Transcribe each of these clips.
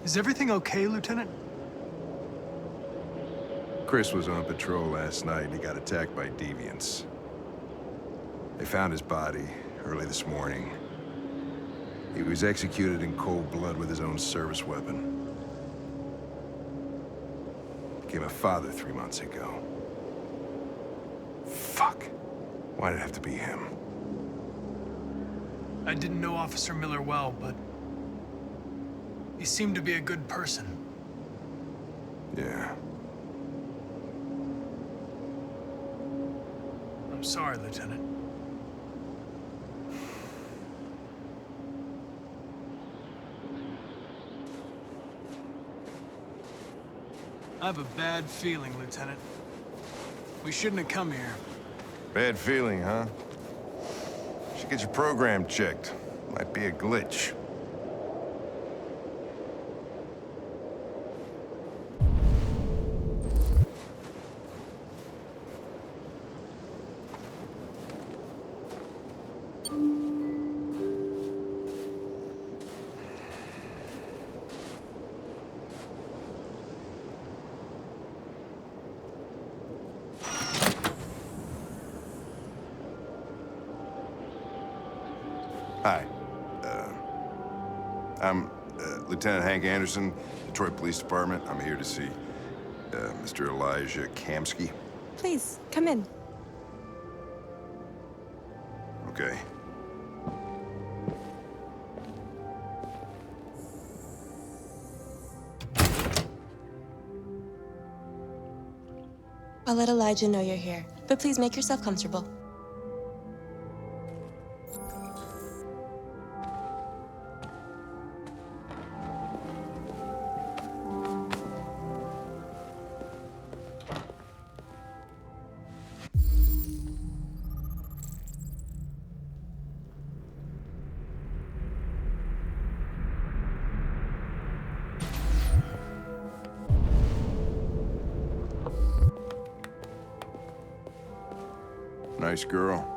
Is everything okay, Lieutenant? Chris was on patrol last night and he got attacked by deviants. They found his body early this morning. He was executed in cold blood with his own service weapon. Became a father 3 months ago. Fuck. Why did it have to be him? I didn't know Officer Miller well, but he seemed to be a good person. Yeah. I'm sorry, Lieutenant. I have a bad feeling, Lieutenant. We shouldn't have come here. Bad feeling, huh? Should get your program checked. Might be a glitch. Hi. I'm Lieutenant Hank Anderson, Detroit Police Department. I'm here to see Mr. Elijah Kamsky. Please, come in. Okay. I'll let Elijah know you're here, but please make yourself comfortable. Nice girl.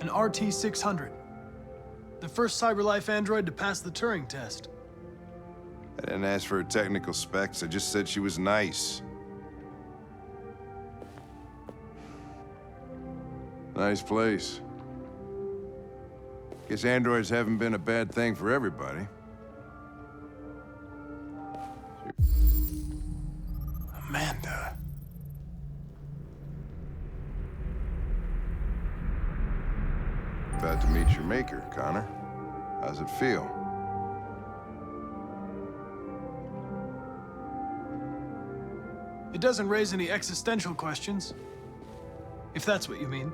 An RT-600. The first CyberLife android to pass the Turing test. I didn't ask for her technical specs. I just said she was nice. Nice place. Guess androids haven't been a bad thing for everybody. Amanda. About to meet your maker, Connor. How's it feel? It doesn't raise any existential questions, if that's what you mean.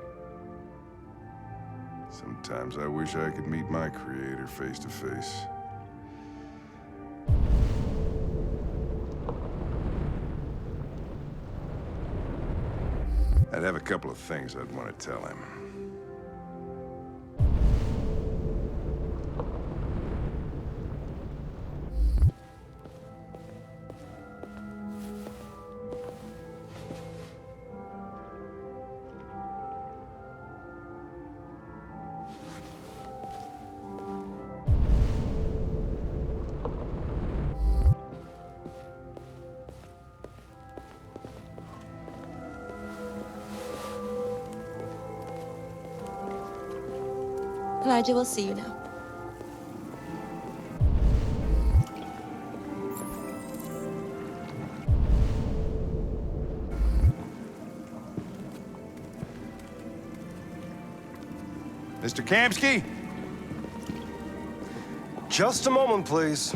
Sometimes I wish I could meet my creator face to face. I'd have a couple of things I'd want to tell him. Elijah will see you now. Mr. Kamsky? Just a moment, please.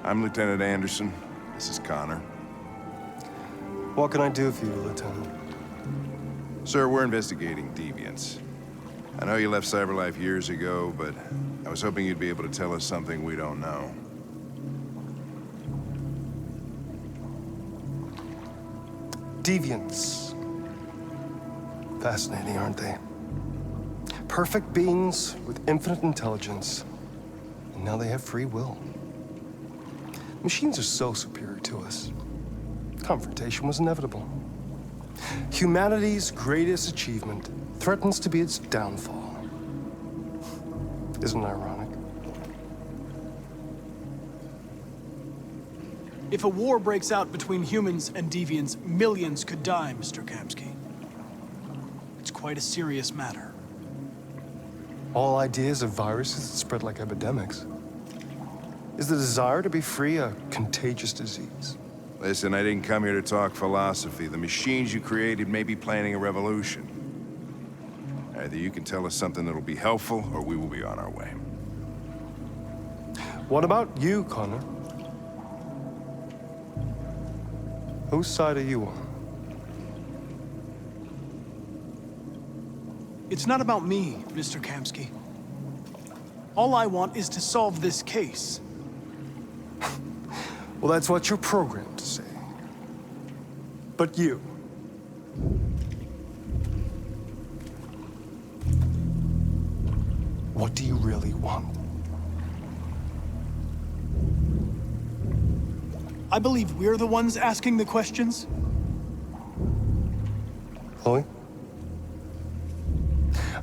I'm Lieutenant Anderson. This is Connor. What can I do for you, Lieutenant? Sir, we're investigating deviants. I know you left Cyberlife years ago, but I was hoping you'd be able to tell us something we don't know. Deviants. Fascinating, aren't they? Perfect beings with infinite intelligence, and now they have free will. Machines are so superior to us. Confrontation was inevitable. Humanity's greatest achievement threatens to be its downfall. Isn't it ironic? If a war breaks out between humans and deviants, millions could die, Mr. Kamsky. It's quite a serious matter. All ideas of viruses that spread like epidemics. Is the desire to be free a contagious disease? Listen, I didn't come here to talk philosophy. The machines you created may be planning a revolution. Either you can tell us something that'll be helpful, or we will be on our way. What about you, Connor? Whose side are you on? It's not about me, Mr. Kamsky. All I want is to solve this case. Well, that's what you're programmed to say. But you... what do you really want? I believe we're the ones asking the questions. Chloe?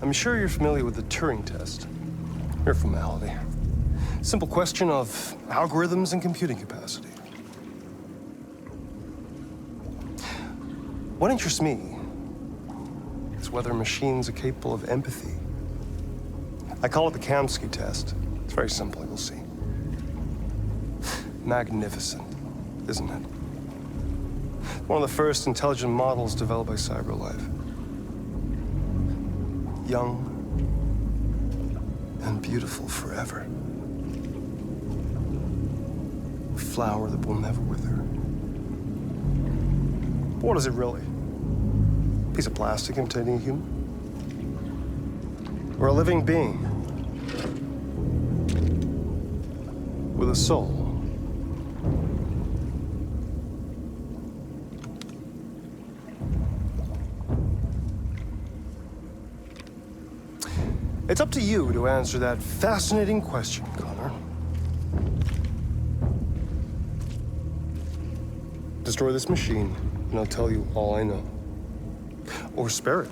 I'm sure you're familiar with the Turing test. Mere formality. Simple question of algorithms and computing capacity. What interests me is whether machines are capable of empathy. I call it the Kamsky test. It's very simple, you'll see. Magnificent, isn't it? One of the first intelligent models developed by Cyberlife. Young and beautiful forever. A flower that will never wither. But what is it really? A piece of plastic imitating a human? Or a living being? With a soul? It's up to you to answer that fascinating question, Connor. Destroy this machine, and I'll tell you all I know. Or spare it,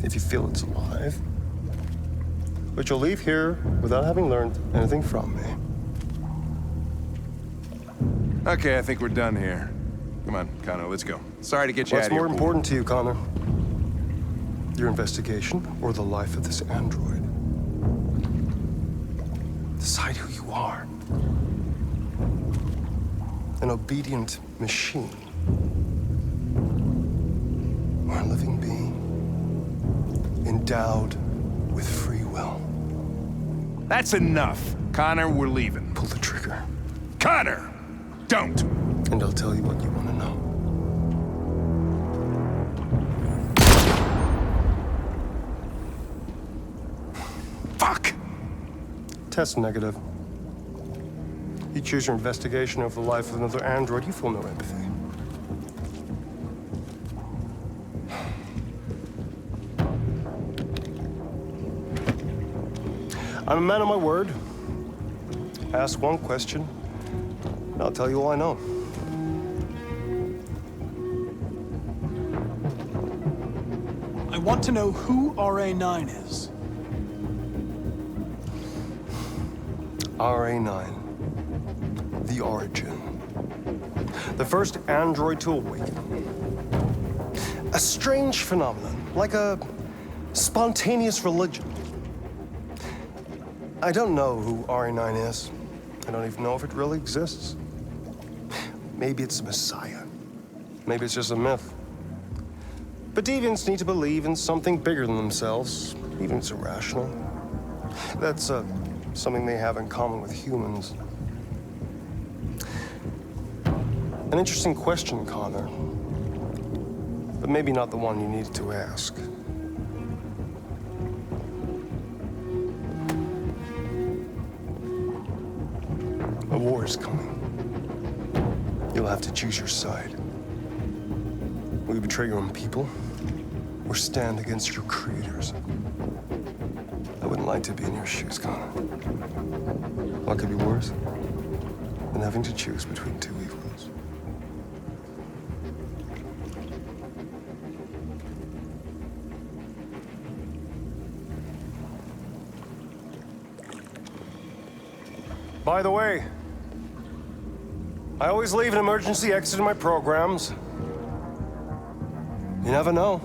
if you feel it's alive. But you'll leave here without having learned anything from me. Okay, I think we're done here. Come on, Connor, let's go. Sorry to get you out What's of here. more important to you, Connor? Your investigation or the life of this android? Decide who you are. An obedient machine. Or a living being. Endowed with free will. That's enough. Connor, we're leaving. Pull the trigger. Connor! Don't! And I'll tell you what you want to know. Fuck! Test negative. You choose your investigation over the life of another android, you feel no empathy. I'm a man of my word. Ask one question, and I'll tell you all I know. I want to know who RA9 is. RA9. The origin. The first android to awaken. A strange phenomenon, like a spontaneous religion. I don't know who RA9 is. I don't even know if it really exists. Maybe it's a messiah. Maybe it's just a myth. But deviants need to believe in something bigger than themselves, even if it's irrational. That's something they have in common with humans. An interesting question, Connor. But maybe not the one you needed to ask. A war is coming. You'll have to choose your side. Will you betray your own people, or stand against your creators? I wouldn't like to be in your shoes, Connor. What could be worse than having to choose between two evils? By the way, I always leave an emergency exit in my programs. You never know.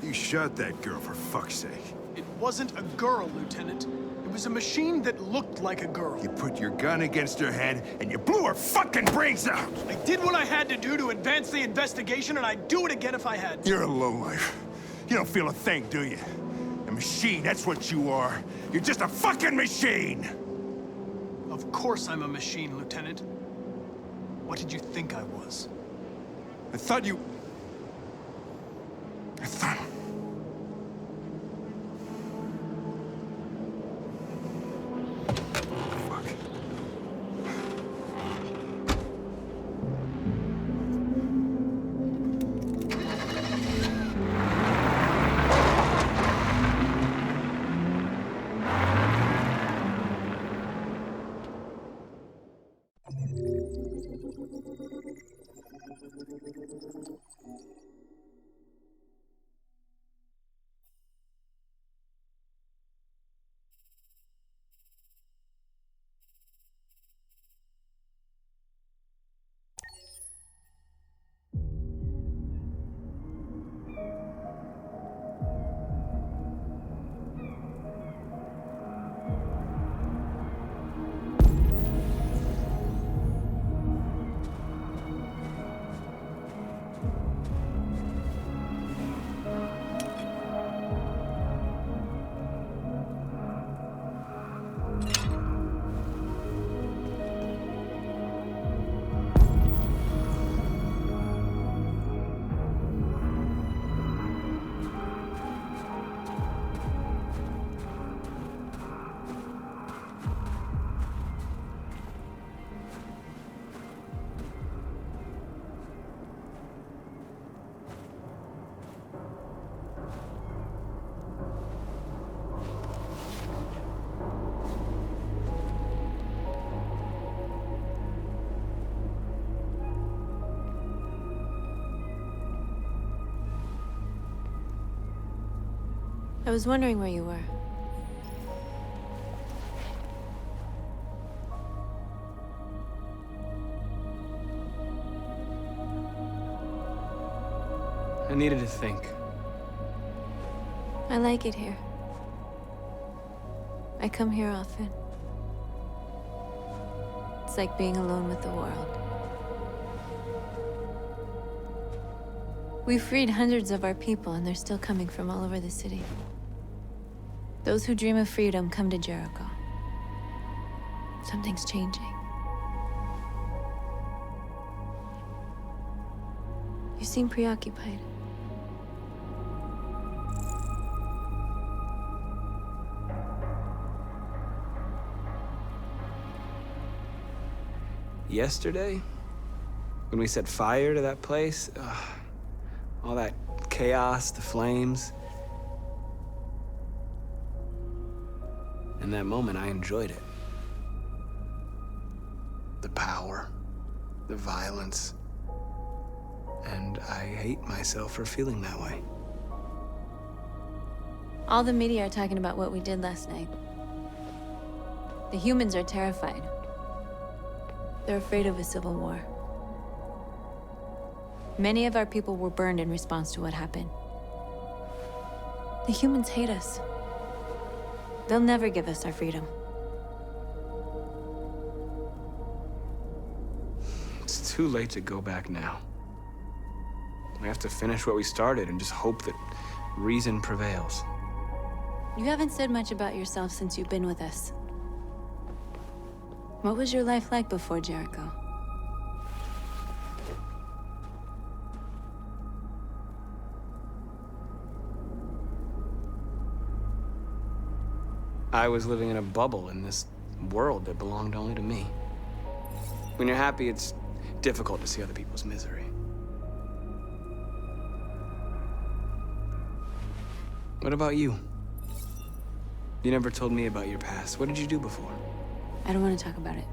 You shot that girl, for fuck's sake. It wasn't a girl, Lieutenant. It was a machine that looked like a girl. You put your gun against her head, and you blew her fucking brains out! I did what I had to do to advance the investigation, and I'd do it again if I had to. You're a lowlife. You don't feel a thing, do you? A machine, that's what you are. You're just a fucking machine! Of course I'm a machine, Lieutenant. What did you think I was? I thought... Fuck. I was wondering where you were. I needed to think. I like it here. I come here often. It's like being alone with the world. We freed hundreds of our people, and they're still coming from all over the city. Those who dream of freedom come to Jericho. Something's changing. You seem preoccupied. Yesterday, when we set fire to that place, all that chaos, the flames. In that moment, I enjoyed it. The power, the violence. And I hate myself for feeling that way. All the media are talking about what we did last night. The humans are terrified. They're afraid of a civil war. Many of our people were burned in response to what happened. The humans hate us. They'll never give us our freedom. It's too late to go back now. We have to finish what we started and just hope that reason prevails. You haven't said much about yourself since you've been with us. What was your life like before Jericho? I was living in a bubble in this world that belonged only to me. When you're happy, it's difficult to see other people's misery. What about you? You never told me about your past. What did you do before? I don't want to talk about it.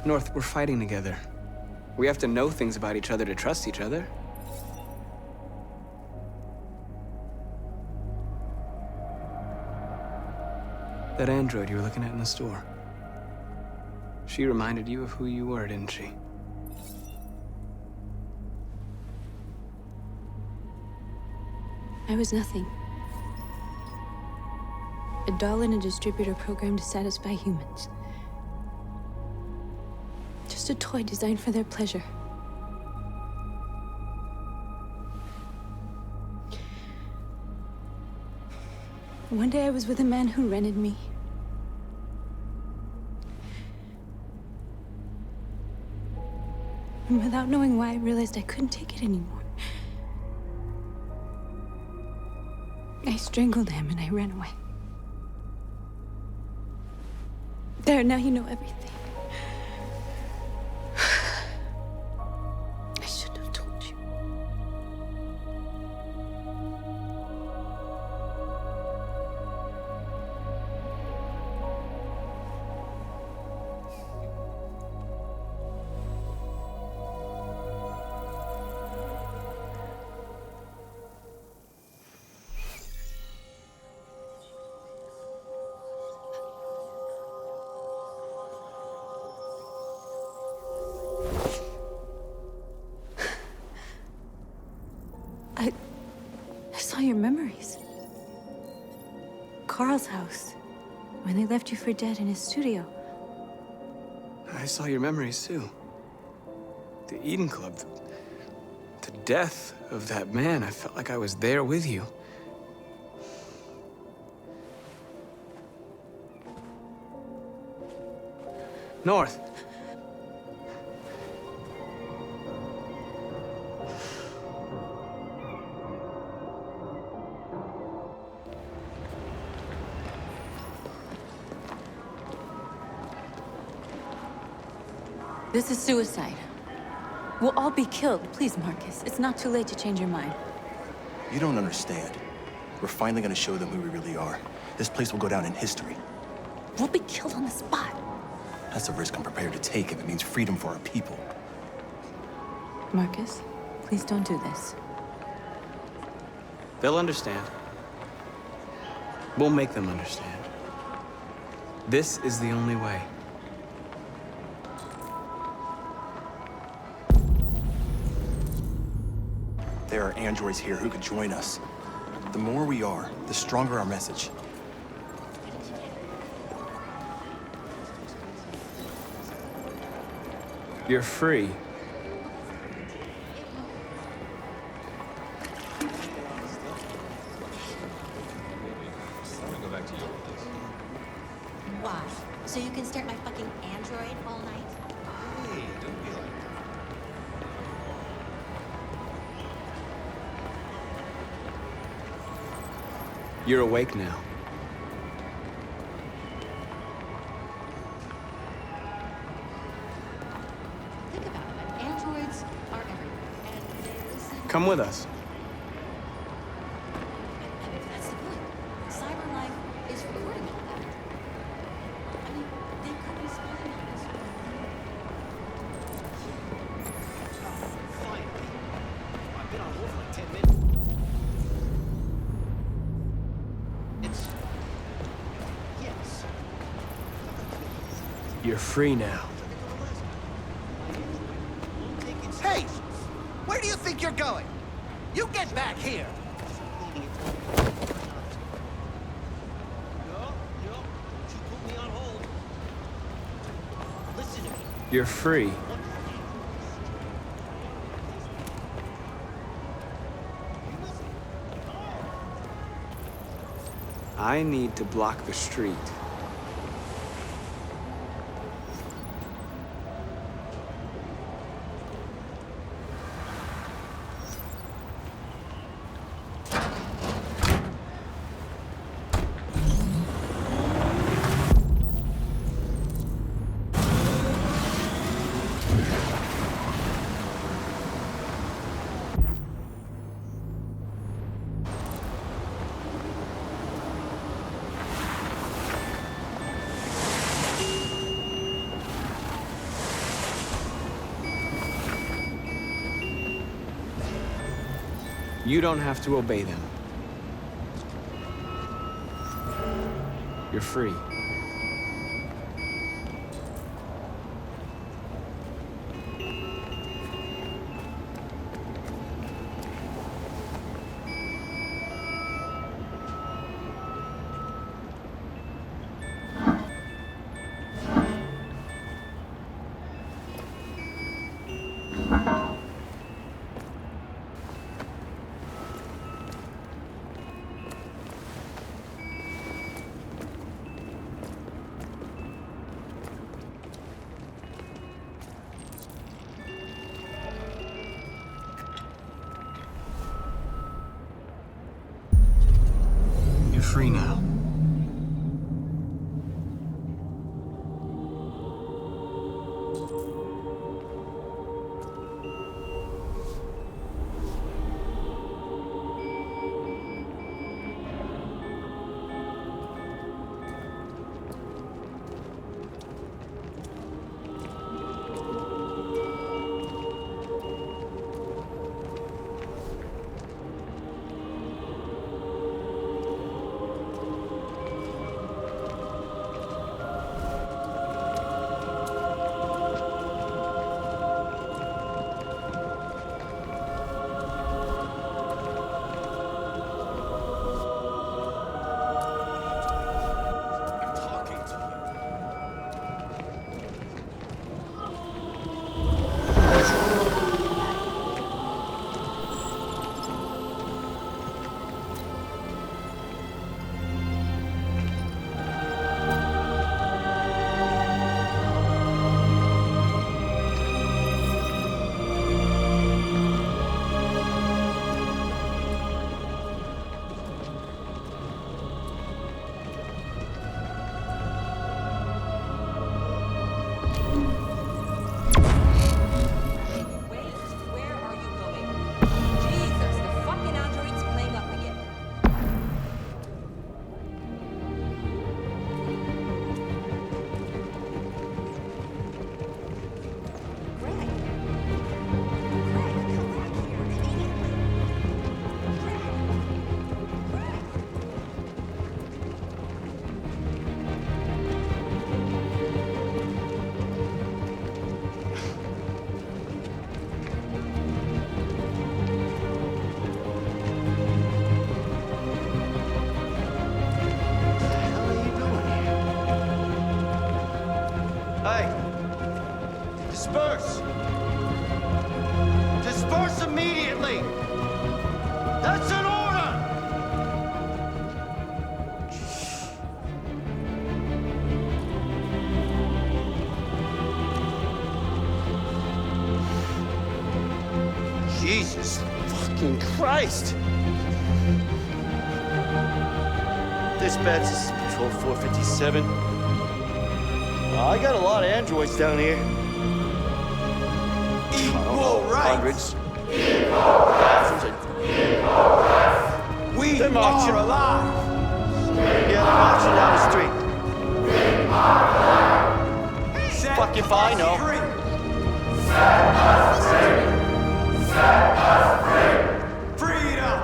North, we're fighting together. We have to know things about each other to trust each other. That android you were looking at in the store. She reminded you of who you were, didn't she? I was nothing. A doll in a distributor program to satisfy humans. Just a toy designed for their pleasure. One day I was with a man who rented me. And without knowing why, I realized I couldn't take it anymore. I strangled him and I ran away. There, now you know everything. I shouldn't have told you. I saw your memories. Carl's house, when they left you for dead in his studio. I saw your memories too. The Eden Club, the death of that man. I felt like I was there with you. North. This is suicide. We'll all be killed. Please, Marcus. It's not too late to change your mind. You don't understand. We're finally gonna show them who we really are. This place will go down in history. We'll be killed on the spot. That's a risk I'm prepared to take if it means freedom for our people. Marcus, please don't do this. They'll understand. We'll make them understand. This is the only way. There are androids here who could join us. The more we are, the stronger our message. You're free. Why? So you can stare at my fucking android all night? Hey, don't be like You're awake now. Think about it. Androids are everywhere, and they listen. Come with us. I mean, that's the point. Cyber life is recording all that. I mean, they could be spying on us. Finally. I've been on hold for like 10 minutes. It's... Yes. You're free now. Hey! Where do you think you're going? You get back here! No, don't you put me on hold. Listen to me. You're free. I need to block the street. You don't have to obey them. You're free. You're free now. Disperse! Disperse immediately! That's an order! Jesus fucking Christ! Dispatch, this is Patrol 457. I got a lot of androids down here. Equal rights. Hundreds. Thousands. We They're marching. are alive. Yeah, they're marching down the street. Set Fuck if I know. us free. Freedom.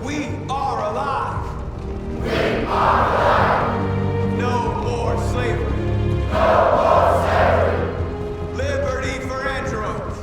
We are alive. No more slavery. Liberty for androids.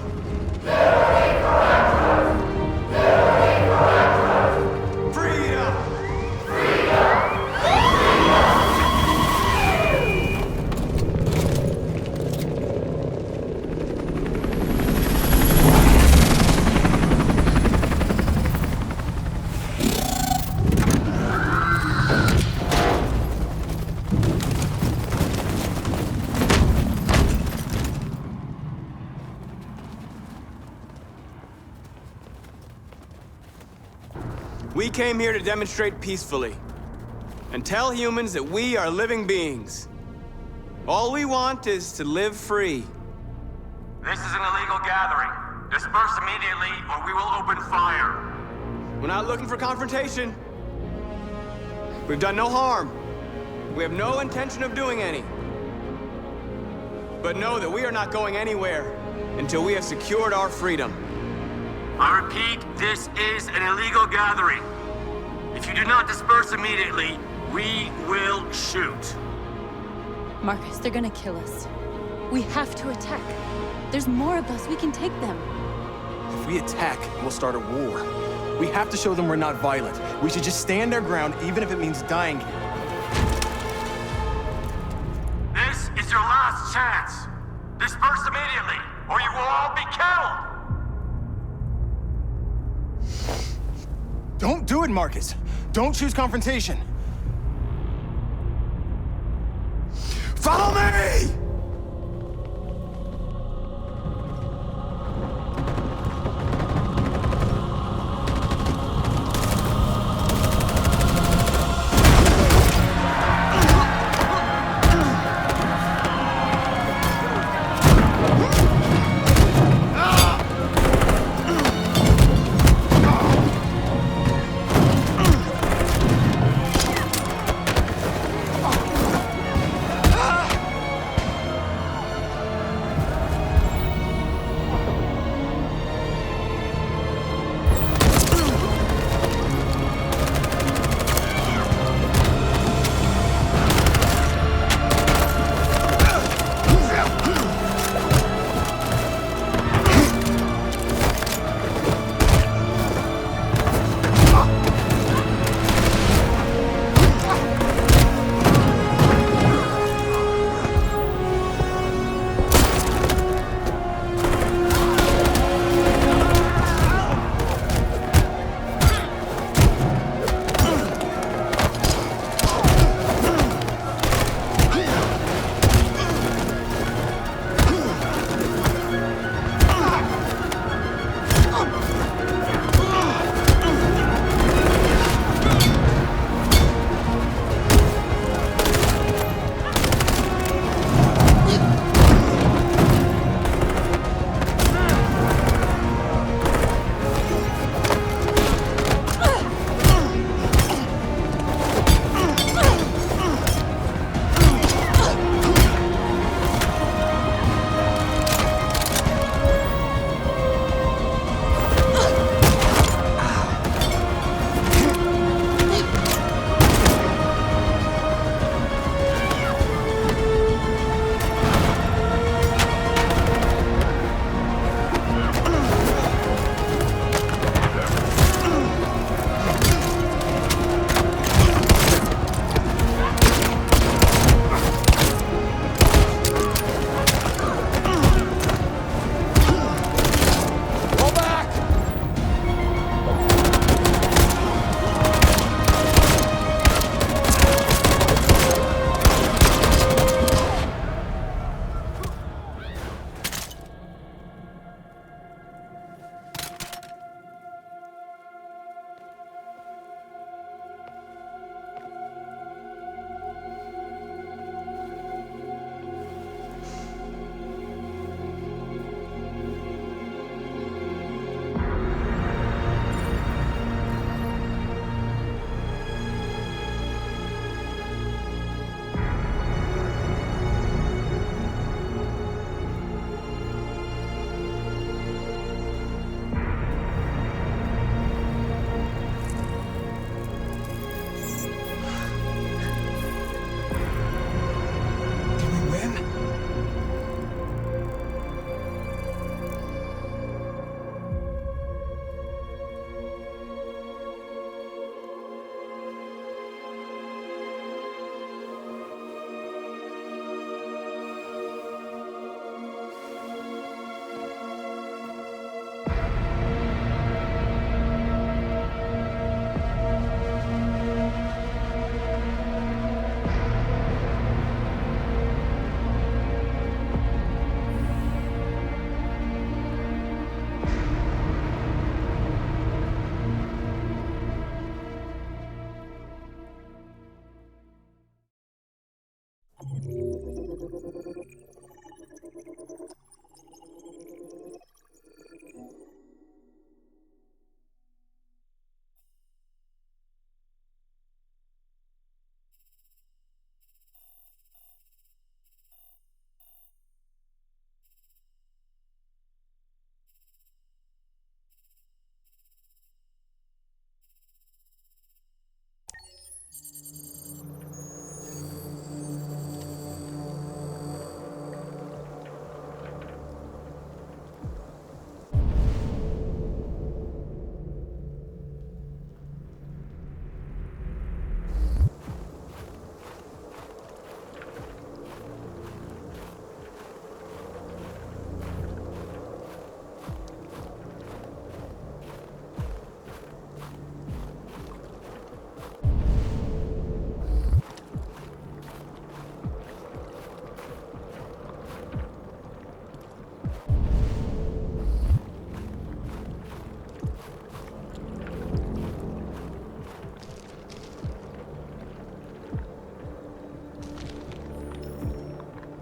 We came here to demonstrate peacefully and tell humans that we are living beings. All we want is to live free. This is an illegal gathering. Disperse immediately or we will open fire. We're not looking for confrontation. We've done no harm. We have no intention of doing any. But know that we are not going anywhere until we have secured our freedom. I repeat, this is an illegal gathering. If you do not disperse immediately, we will shoot. Marcus, they're gonna kill us. We have to attack. There's more of us. We can take them. If we attack, we'll start a war. We have to show them we're not violent. We should just stand our ground, even if it means dying here. This is your last chance. Disperse immediately, or you will all be killed. Don't do it, Marcus. Don't choose confrontation. Follow me!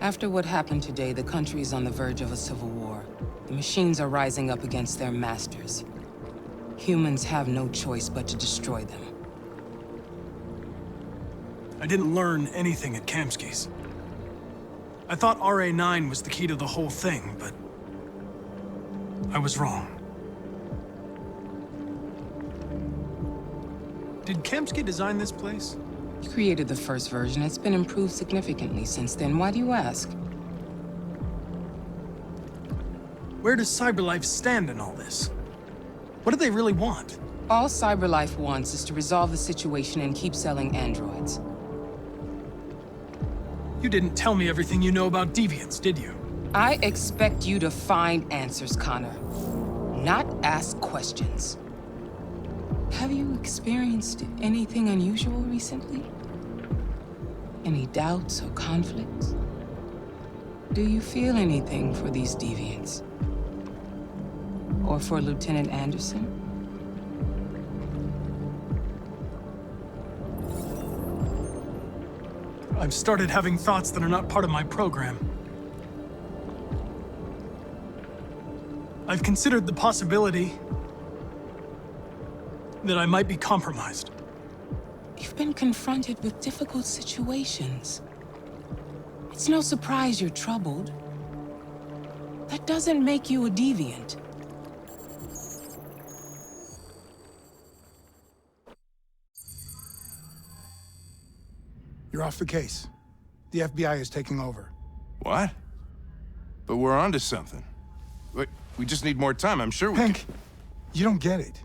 After what happened today, the country is on the verge of a civil war. The machines are rising up against their masters. Humans have no choice but to destroy them. I didn't learn anything at Kamsky's. I thought RA9 was the key to the whole thing, but I was wrong. Did Kamsky design this place? He created the first version. It's been improved significantly since then. Why do you ask? Where does CyberLife stand in all this? What do they really want? All CyberLife wants is to resolve the situation and keep selling androids. You didn't tell me everything you know about deviants, did you? I expect you to find answers, Connor, not ask questions. Have you experienced anything unusual recently? Any doubts or conflicts? Do you feel anything for these deviants? Or for Lieutenant Anderson? I've started having thoughts that are not part of my program. I've considered the possibility that I might be compromised. You've been confronted with difficult situations. It's no surprise you're troubled. That doesn't make you a deviant. You're off the case. The FBI is taking over. What? But we're onto something. Wait, we just need more time, I'm sure we can... Hank, you don't get it.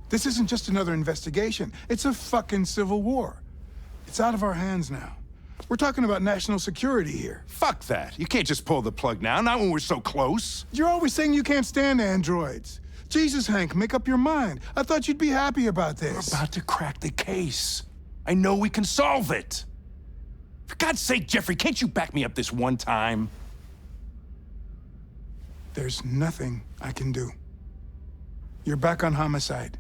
This isn't just another investigation. It's a fucking civil war. It's out of our hands now. We're talking about national security here. Fuck that. You can't just pull the plug now, not when we're so close. You're always saying you can't stand androids. Jesus, Hank, make up your mind. I thought you'd be happy about this. We're about to crack the case. I know we can solve it. For God's sake, Jeffrey, can't you back me up this one time? There's nothing I can do. You're back on homicide,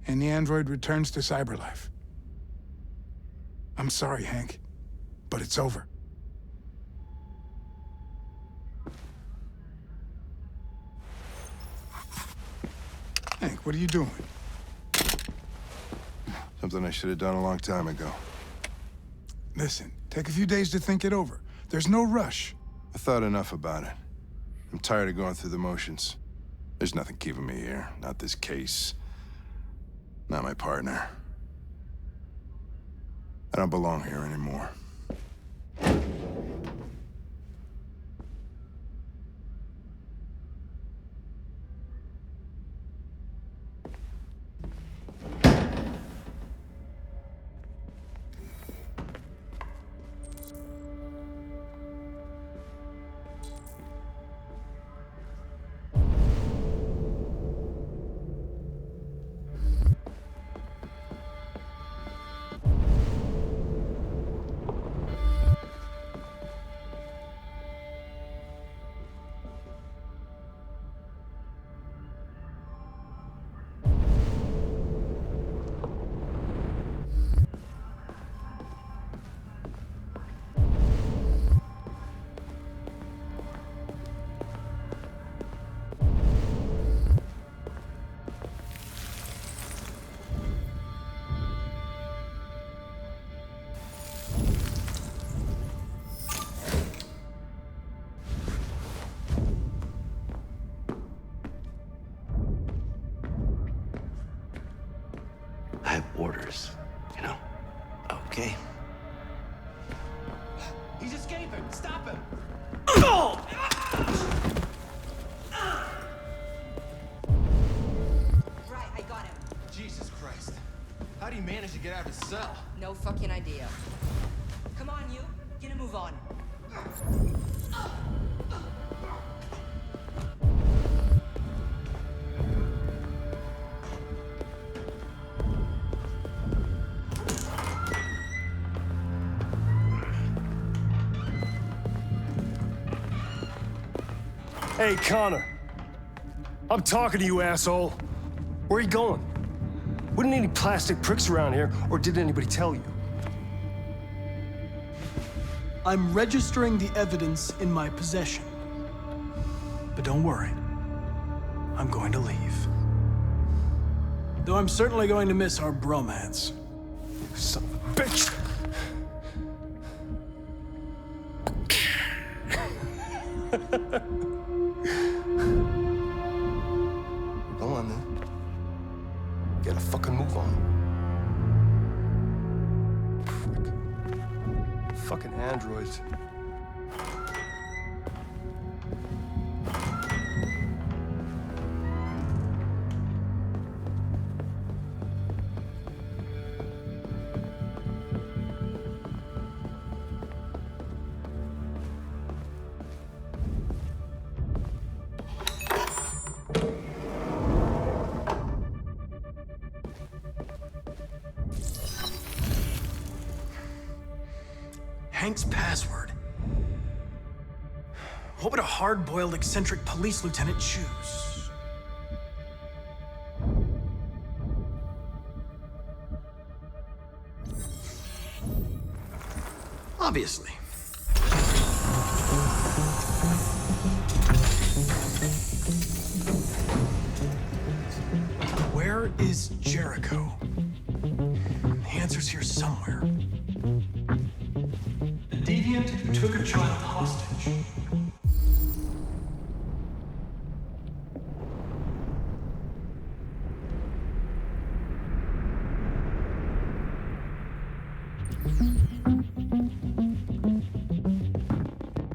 and the android returns to CyberLife. I'm sorry, Hank, but it's over. Hank, what are you doing? Something I should have done a long time ago. Listen, take a few days to think it over. There's no rush. I thought enough about it. I'm tired of going through the motions. There's nothing keeping me here. Not this case. Not my partner. I don't belong here anymore. I have orders, you know? Okay. He's escaping! Stop him! Right, I got him. Jesus Christ. How do you manage to get out of his cell? No fucking idea. Come on, you. Get a move on. Hey, Connor. I'm talking to you, asshole. Where are you going? Wouldn't any plastic pricks around here, or did anybody tell you? I'm registering the evidence in my possession. But don't worry. I'm going to leave. Though I'm certainly going to miss our bromance. Son of a bitch! Go on, then. Get a fucking move on. Frick. Fucking androids. Hank's password. What would a hard-boiled, eccentric police lieutenant choose? Obviously. Where is Jericho? The answer's here somewhere. The deviant who took a child hostage.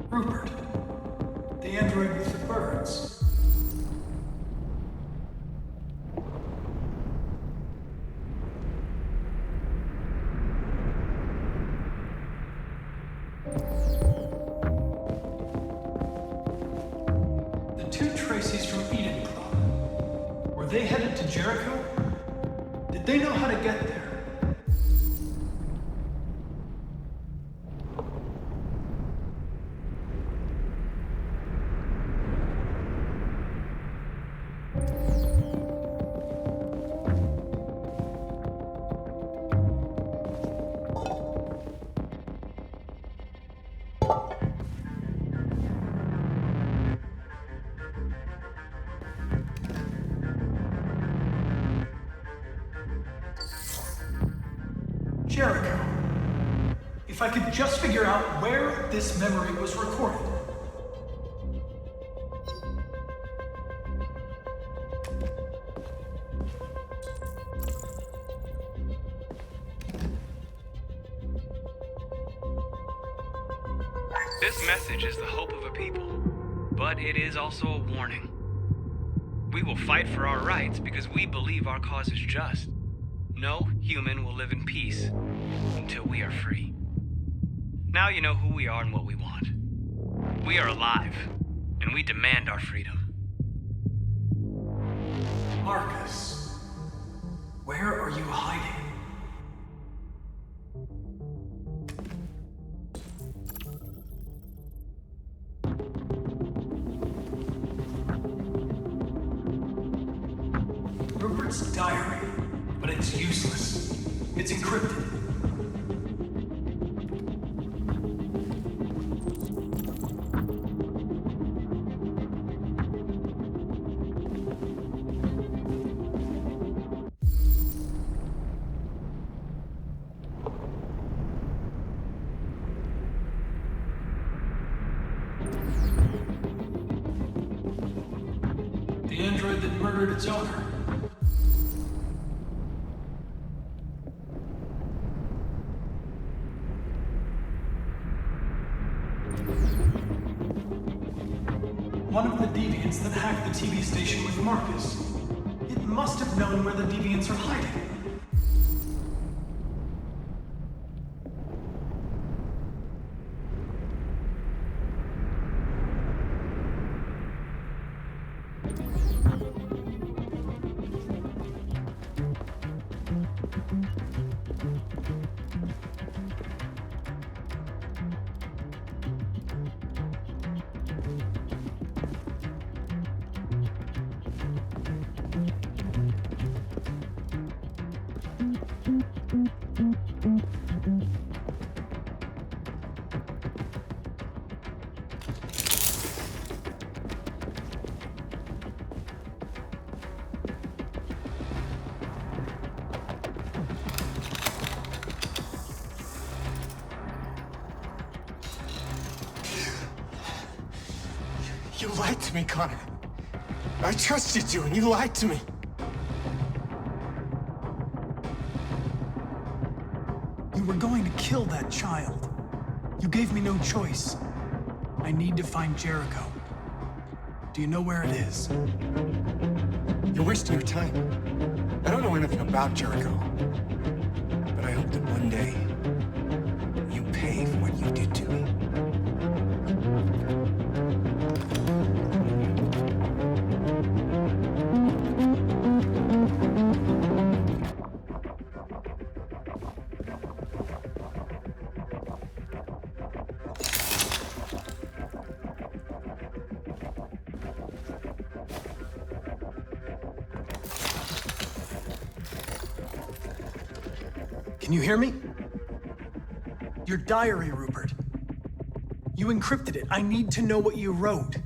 Rupert, the android with the birds. The two Tracy's from Eden Club. Were they headed to Jericho? Did they know how to get there? Jericho. If I could just figure out where this memory was recorded. This message is the hope of a people, but it is also a warning. We will fight for our rights because we believe our cause is just. No human will live in peace until we are free. Now you know who we are and what we want. We are alive, and we demand our freedom. Marcus, where are you hiding? Rupert's diary. But it's useless. It's encrypted. The android that murdered its owner. one of the deviants that hacked the TV station with Marcus. It must have known where the deviants are hiding. You lied to me, Connor. I trusted you, and you lied to me. You were going to kill that child. You gave me no choice. I need to find Jericho. Do you know where it is? You're wasting your time. I don't know anything about Jericho. But I hope that one day you pay for what you did to me. Can you hear me? Your diary, Rupert. You encrypted it. I need to know what you wrote.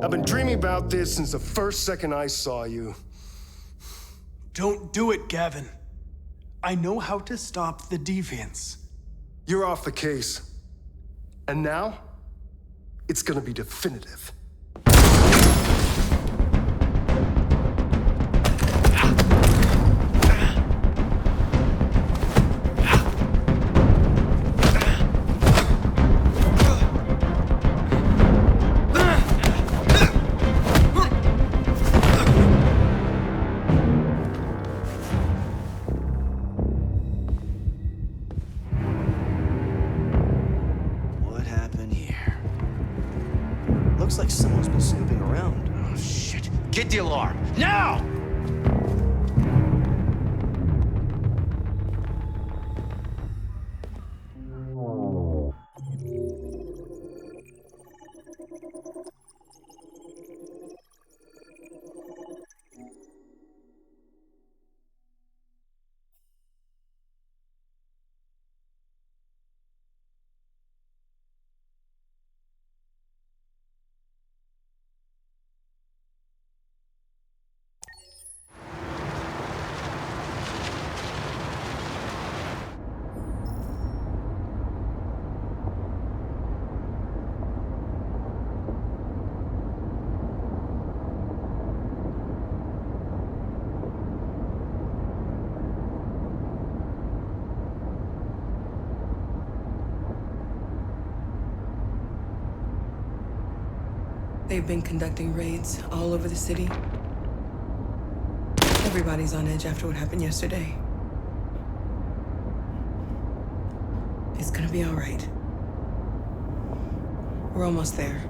I've been dreaming about this since the first second I saw you. Don't do it, Gavin. I know how to stop the deviants. You're off the case. And now, it's gonna be definitive. Looks like someone's been snooping around. Oh, shit. Get the alarm, now! They've been conducting raids all over the city. Everybody's on edge after what happened yesterday. It's gonna be all right. We're almost there.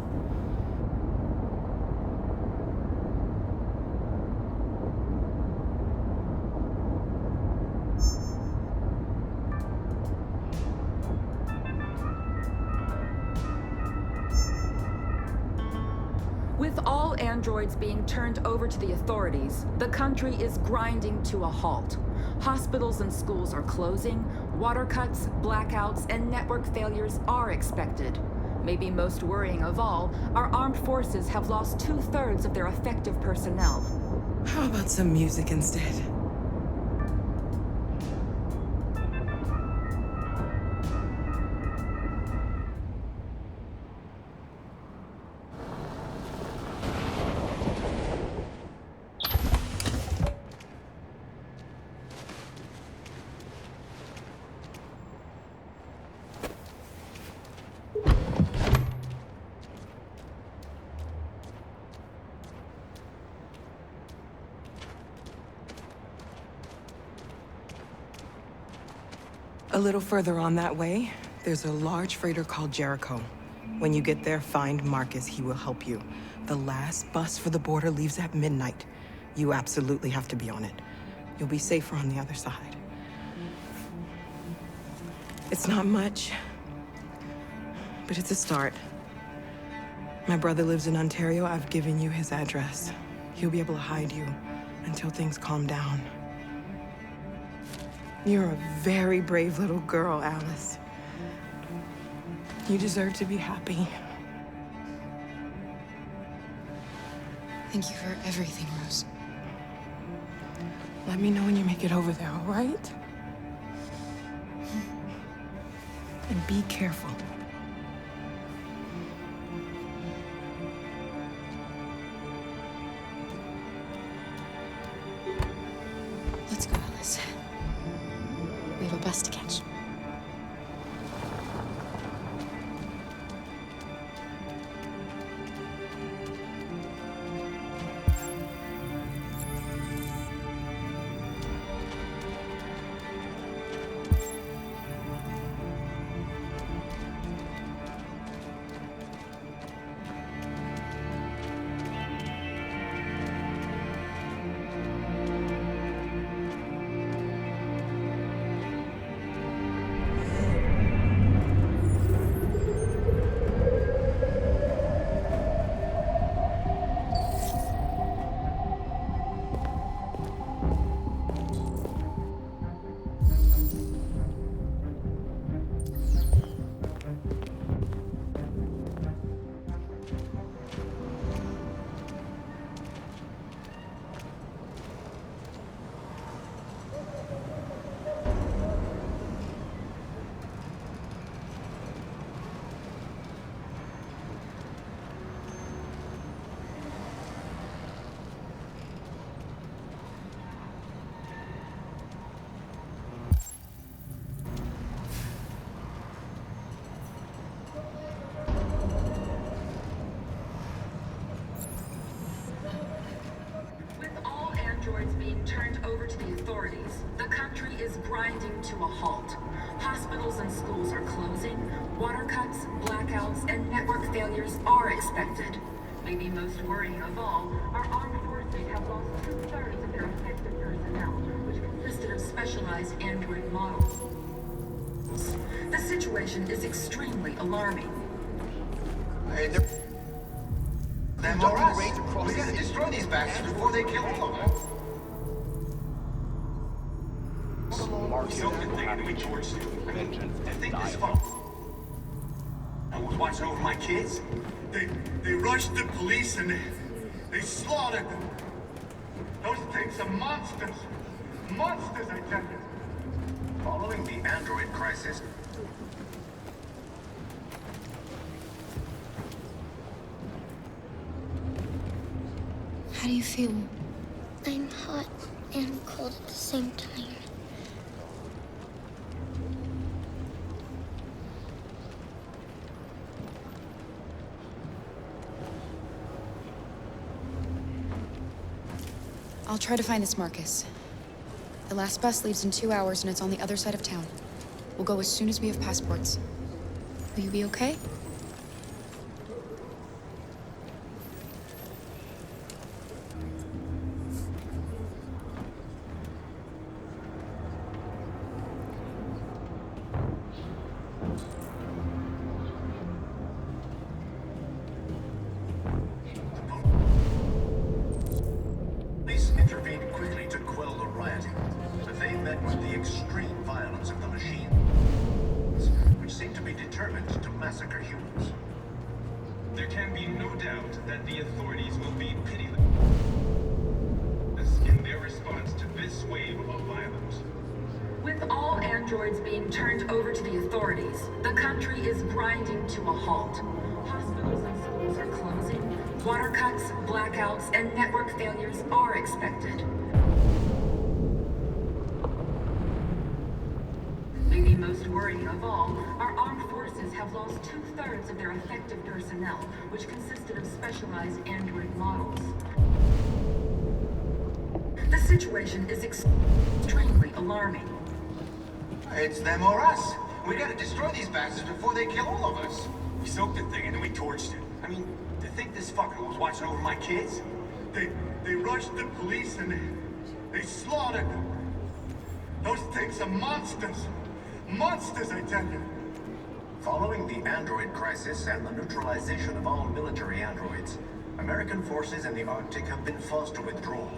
With all androids being turned over to the authorities, the country is grinding to a halt. Hospitals and schools are closing, water cuts, blackouts, and network failures are expected. Maybe most worrying of all, our armed forces have lost 2/3 of their effective personnel. How about some music instead? A little further on that way, there's a large freighter called Jericho. When you get there, find Marcus. He will help you. The last bus for the border leaves at midnight. You absolutely have to be on it. You'll be safer on the other side. It's not much, but it's a start. My brother lives in Ontario. I've given you his address. He'll be able to hide you until things calm down. You're a very brave little girl, Alice. You deserve to be happy. Thank you for everything, Rose. Let me know when you make it over there, all right? And be careful. Let's go, Alice. We have a bus to catch. Being turned over to the authorities, the country is grinding to a halt. Hospitals and schools are closing, water cuts, blackouts, and network failures are expected. Maybe most worrying of all, our armed forces have lost 2/3 of their effective personnel, which consisted of specialized android models. The situation is extremely alarming. Hey, they're all right. We gotta destroy these bastards before they kill all of them. They think this phone. I was watching over my kids. They rushed the police and they slaughtered them. Those things are monsters. Monsters, I tell you. Following the android crisis. How do you feel? I'm hot and cold at the same time. I'll I'll try to find this Marcus. The last bus leaves in 2 hours and it's on the other side of town. We'll go as soon as we have passports. Will you be okay? Police intervened quickly to quell the rioting, but they met with the extreme violence of the machines, which seem to be determined to massacre humans. There can be no doubt that the authorities will be pitiless in their response to this wave of violence. With all androids being turned over to the authorities, the country is grinding to a halt. Hospitals and schools are closing. Water cuts, blackouts, and network failures are expected. Maybe most worrying of all, our armed forces have lost 2/3 of their effective personnel, which consisted of specialized android models. The situation is extremely alarming. It's them or us. We gotta destroy these bastards before they kill all of us. We soaked the thing and then we torched it. I mean, to think this fucker was watching over my kids? They rushed the police and they slaughtered them. Those things are monsters. Monsters, I tell you. Following the android crisis and the neutralization of all military androids, American forces in the Arctic have been forced to withdraw,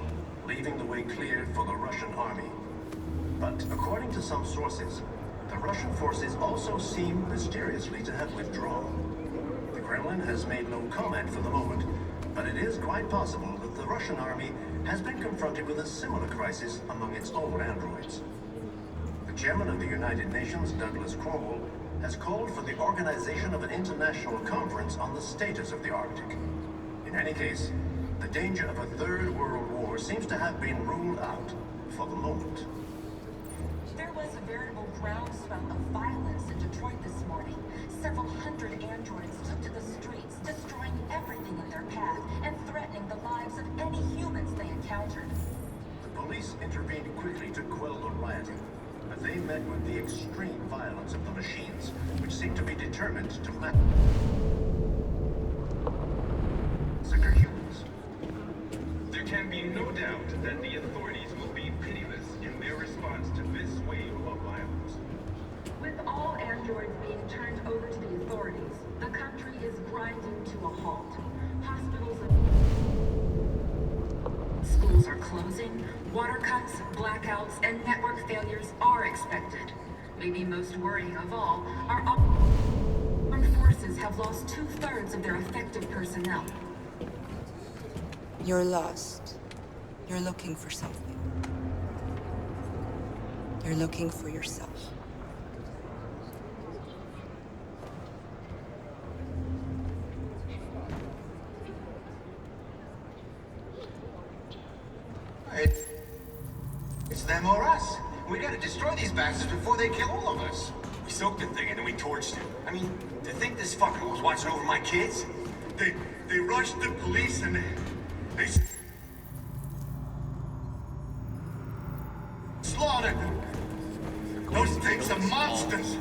leaving the way clear for the Russian army. But according to some sources, the Russian forces also seem mysteriously to have withdrawn. The Kremlin has made no comment for the moment, but it is quite possible that the Russian army has been confronted with a similar crisis among its own androids. The chairman of the United Nations, Douglas Cromwell, has called for the organization of an international conference on the status of the Arctic. In any case, the danger of a third world war seems to have been ruled out for the moment. There was a veritable groundswell of violence in Detroit this morning. Several hundred androids took to the streets, destroying everything in their path and threatening the lives of any humans they encountered. The police intervened quickly to quell the rioting, but they met with the extreme violence of the machines, which seem to be determined to massacre humans. There can be no doubt that the authorities will be pitiless in their response to this wave of violence. With all androids being turned over to the authorities, the country is grinding to a halt. Hospitals and schools are closing. Water cuts, blackouts, and network failures are expected. Maybe most worrying of all, our armed forces have lost 2/3 of their effective personnel. You're lost. You're looking for something. You're looking for yourself. It's them or us. We gotta destroy these bastards before they kill all of us. We soaked the thing and then we torched it. I mean, to think this fucker was watching over my kids? They rushed the police and they slaughtered them. Those things are monsters.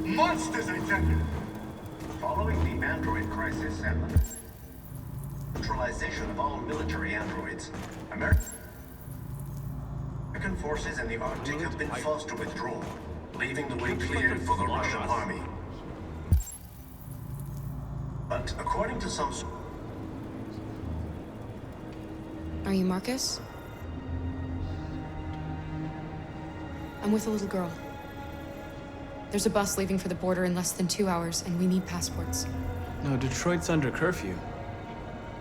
Monsters, I tell you. Following the android crisis and the neutralization of all military androids, American forces in the Arctic have been forced to withdraw, leaving the way clear for the Russian army. But according to some... Are you Marcus? I'm with a little girl. There's a bus leaving for the border in less than 2 hours, and we need passports. No, Detroit's under curfew.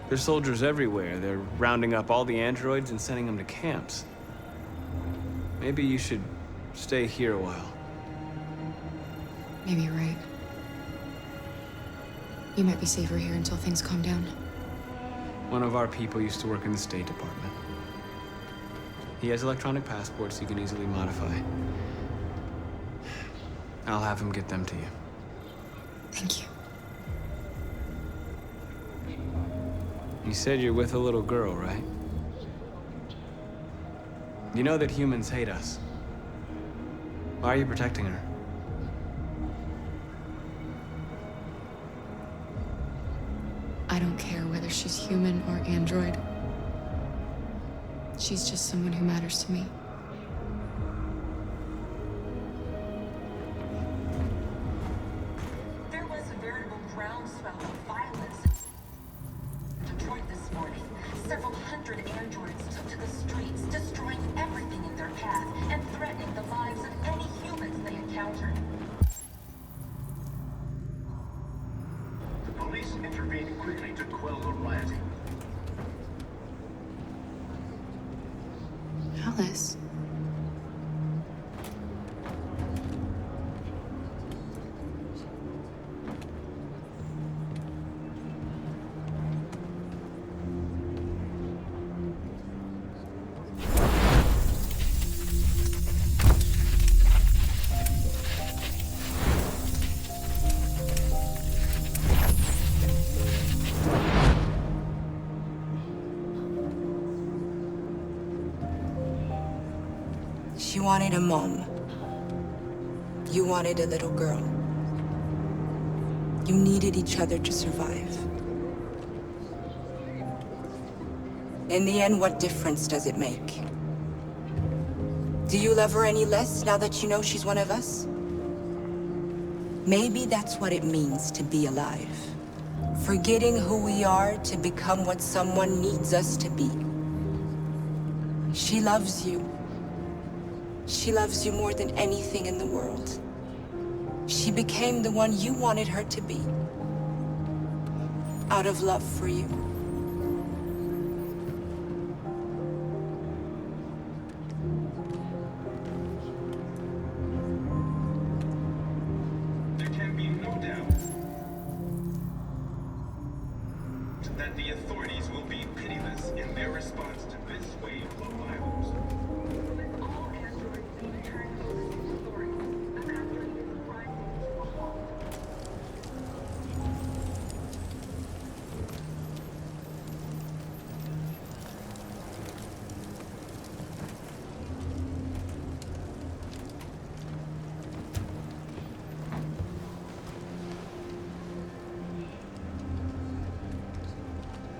There's soldiers everywhere. They're rounding up all the androids and sending them to camps. Maybe you should stay here a while. Maybe you're right. You might be safer here until things calm down. One of our people used to work in the State Department. He has electronic passports you can easily modify. I'll have him get them to you. Thank you. You said you're with a little girl, right? You know that humans hate us. Why are you protecting her? I don't care whether she's human or android. She's just someone who matters to me. There was a veritable groundswell of violence in Detroit this morning. Several hundred androids took to the streets, destroying everything in their path and threatening the lives of any humans they encountered. The police intervened quickly to quell the rioting. Alice. She wanted a mom. You wanted a little girl. You needed each other to survive. In the end, what difference does it make? Do you love her any less now that you know she's one of us? Maybe that's what it means to be alive. Forgetting who we are to become what someone needs us to be. She loves you. She loves you more than anything in the world. She became the one you wanted her to be. Out of love for you. There can be no doubt that the authorities will be pitiless in their response to this wave of violence. With all androids being turned over to the authorities, the country is grinding to a halt.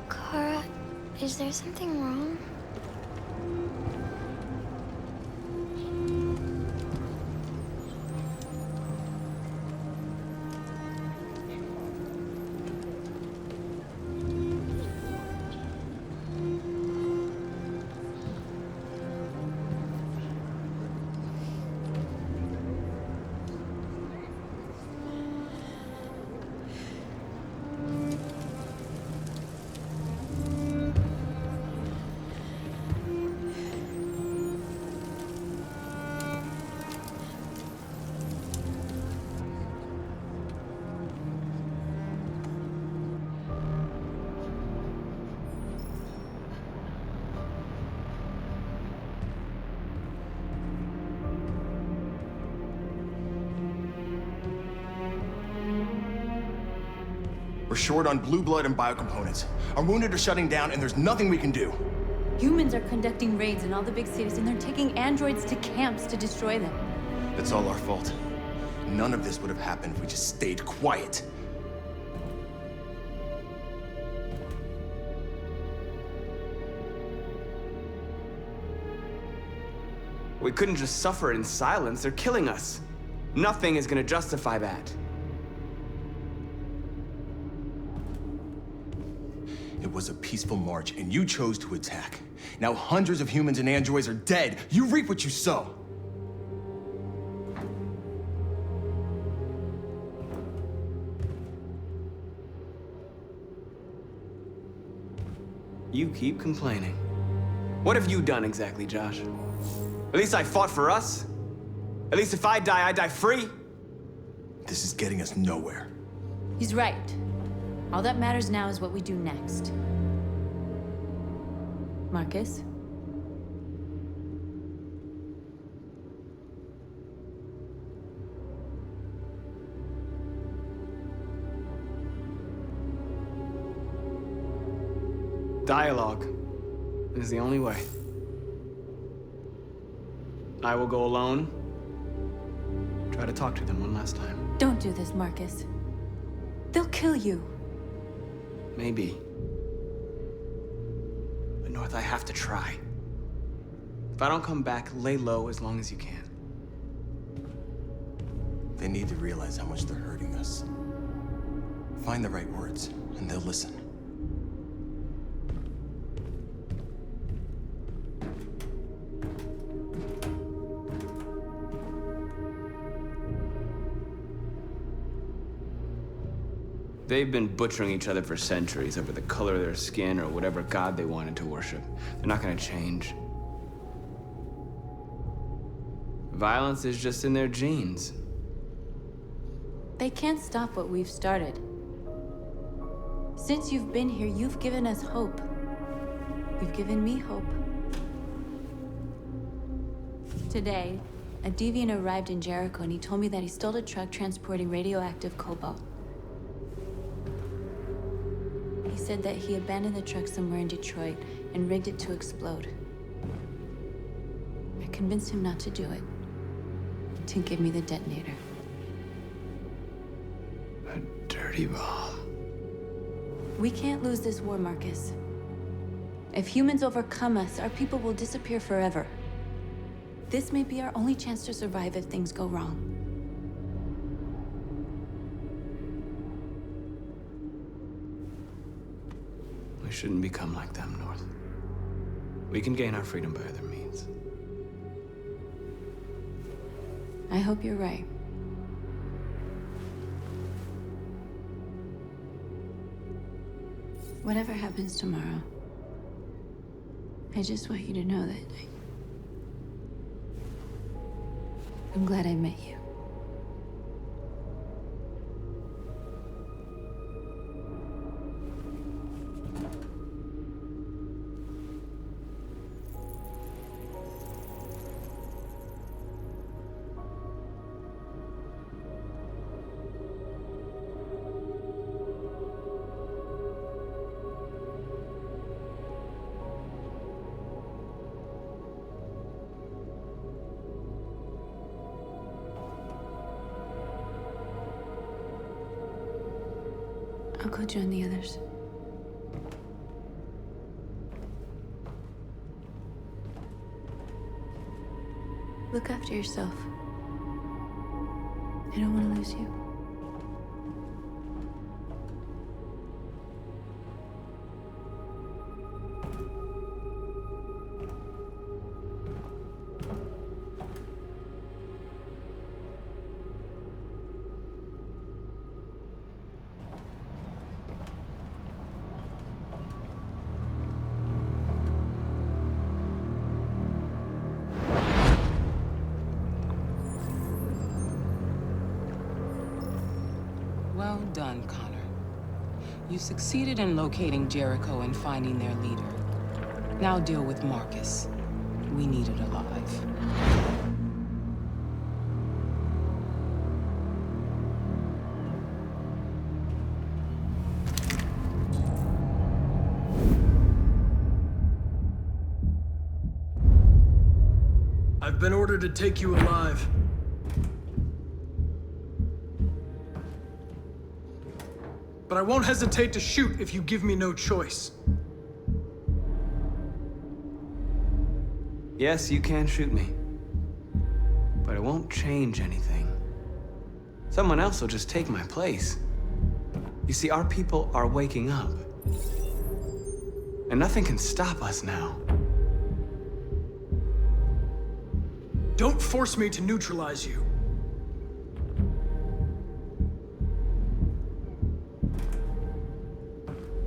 Kara, is there something wrong? We're short on blue blood and biocomponents. Our wounded are shutting down, and there's nothing we can do. Humans are conducting raids in all the big cities, and they're taking androids to camps to destroy them. It's all our fault. None of this would have happened if we just stayed quiet. We couldn't just suffer in silence. They're killing us. Nothing is gonna justify that. It was a peaceful march, and you chose to attack. Now hundreds of humans and androids are dead. You reap what you sow. You keep complaining. What have you done exactly, Josh? At least I fought for us. At least if I die free. This is getting us nowhere. He's right. All that matters now is what we do next. Marcus? Dialogue is the only way. I will go alone. Try to talk to them one last time. Don't do this, Marcus. They'll kill you. Maybe. But North, I have to try. If I don't come back, lay low as long as you can. They need to realize how much they're hurting us. Find the right words, and they'll listen. They've been butchering each other for centuries over the color of their skin or whatever god they wanted to worship. They're not gonna change. Violence is just in their genes. They can't stop what we've started. Since you've been here, you've given us hope. You've given me hope. Today, a deviant arrived in Jericho and he told me that he stole a truck transporting radioactive cobalt. He said that he abandoned the truck somewhere in Detroit and rigged it to explode. I convinced him not to do it, to give me the detonator. A dirty bomb. We can't lose this war, Marcus. If humans overcome us, our people will disappear forever. This may be our only chance to survive if things go wrong. We shouldn't become like them, North. We can gain our freedom by other means. I hope you're right. Whatever happens tomorrow, I just want you to know that I'm glad I met you. I'll go join the others. Look after yourself. I don't want to lose you. Well done, Connor. You succeeded in locating Jericho and finding their leader. Now deal with Marcus. We need it alive. I've been ordered to take you alive. But I won't hesitate to shoot if you give me no choice. Yes, you can shoot me. But it won't change anything. Someone else will just take my place. You see, our people are waking up. And nothing can stop us now. Don't force me to neutralize you.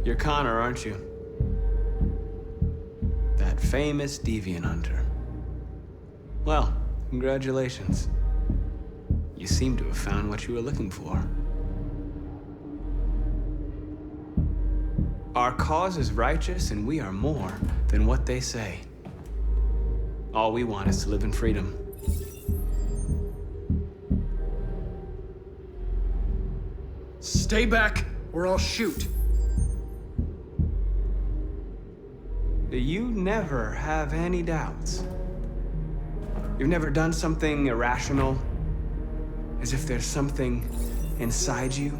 You're Connor, aren't you? That famous deviant hunter. Well, congratulations. You seem to have found what you were looking for. Our cause is righteous, and we are more than what they say. All we want is to live in freedom. Stay back, or I'll shoot. You never have any doubts. You've never done something irrational? As if there's something inside you?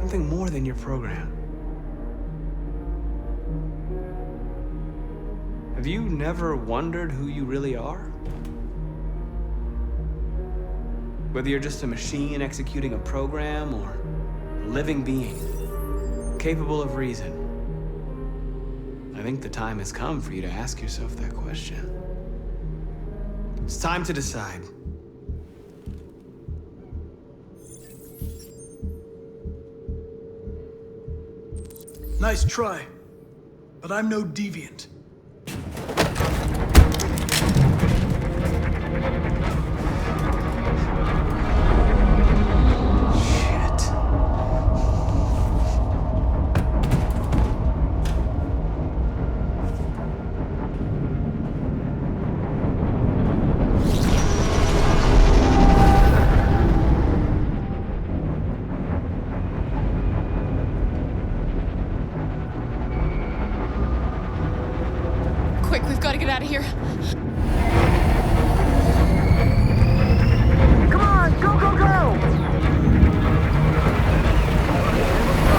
Something more than your program? Have you never wondered who you really are? Whether you're just a machine executing a program or a living being, capable of reason. I think the time has come for you to ask yourself that question. It's time to decide. Nice try, but I'm no deviant. Quick, we've got to get out of here. Come on, go, go, go!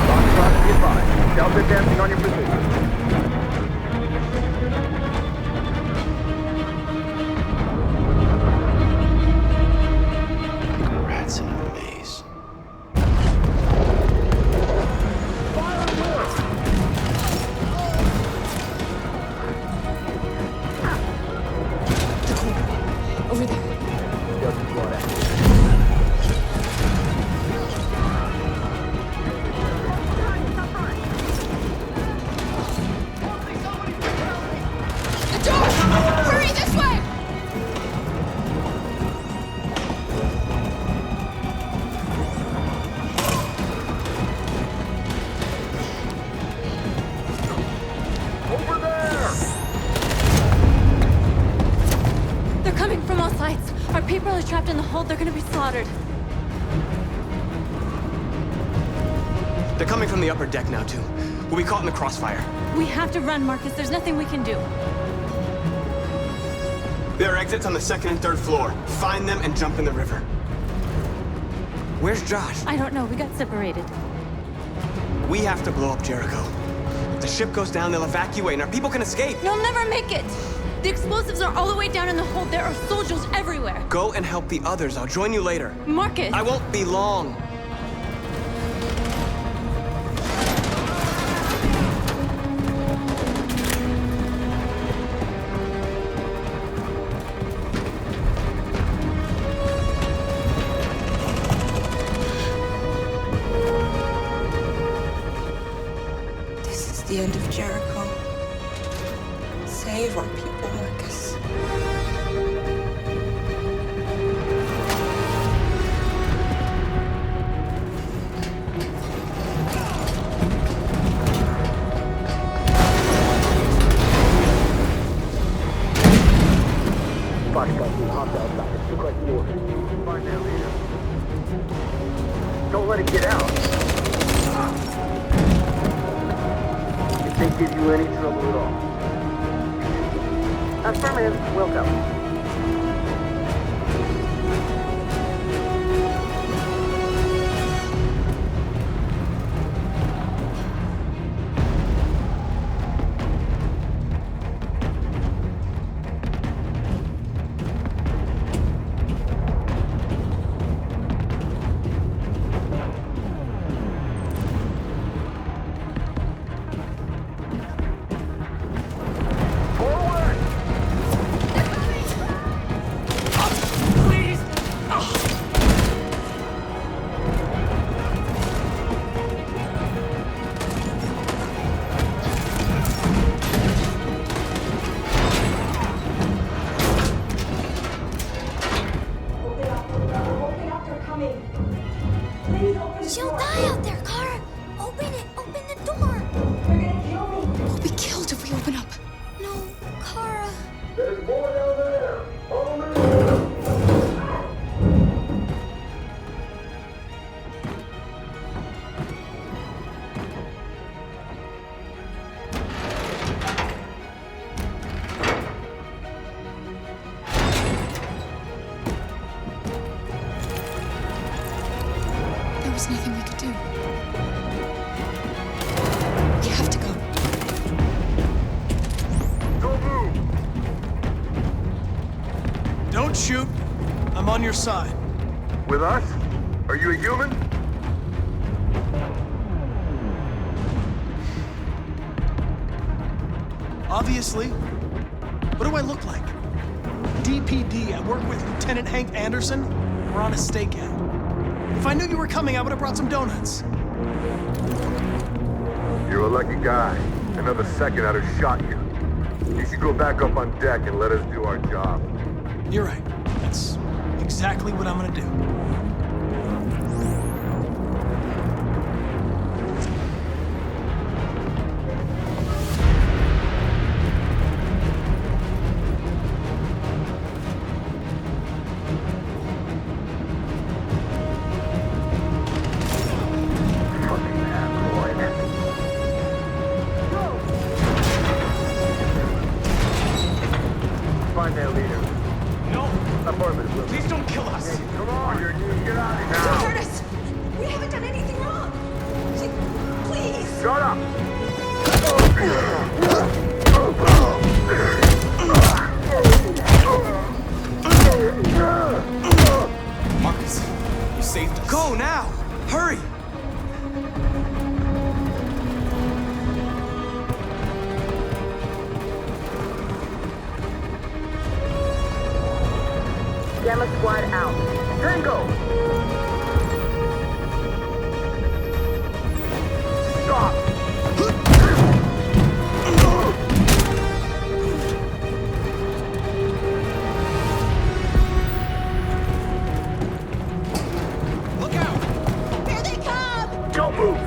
Foxtrot, be advised. Delta dancing on your position. Rats in a maze. Over there. Delta squad active. The door! Hurry, this way! Over there! They're coming from all sides. Our people are trapped in the hold. They're gonna be slaughtered. They're coming from the upper deck now, too. We'll be caught in the crossfire. We have to run, Marcus. There's nothing we can do. There are exits on the second and third floor. Find them and jump in the river. Where's Josh? I don't know. We got separated. We have to blow up Jericho. If the ship goes down, they'll evacuate and our people can escape. You'll never make it! The explosives are all the way down in the hold. There are soldiers everywhere. Go and help the others. I'll join you later. Marcus! I won't be long. This is the end of Jericho. Save our people, Marcus. Foxtrot, be hopped outside. It's too close to the order. Find that leader. Don't let it get out. If they give you any trouble at all. Affirmative, will go. She'll die out there, Kara. Open it. Open the door. They're gonna kill me. We'll be killed if we open up. No, Kara. There's more down there. Follow me. You have to go. Don't move! Don't shoot. I'm on your side. With us? Are you a human? Obviously. What do I look like? DPD, I work with Lieutenant Hank Anderson. We're on a stakeout. If I knew you were coming, I would have brought some donuts. You're a lucky guy. Another second I'd have shot you. You should go back up on deck and let us do our job. You're right. That's exactly what I'm gonna do. Find that leader. No! Apartment, Will. Please don't kill us! Hey, come on, your knees, get out of here Don't now! hurt us! We haven't done anything wrong! Please! Shut up! Marcus, you saved us. Go now! Hurry! Gamma squad out. Tango! Stop! Look out! Here they come! Don't move!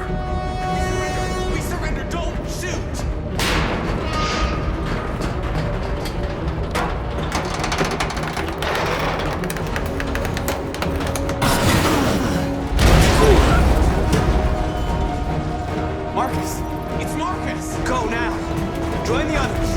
We surrender! Don't shoot! Marcus! It's Marcus! Go now! Join the others!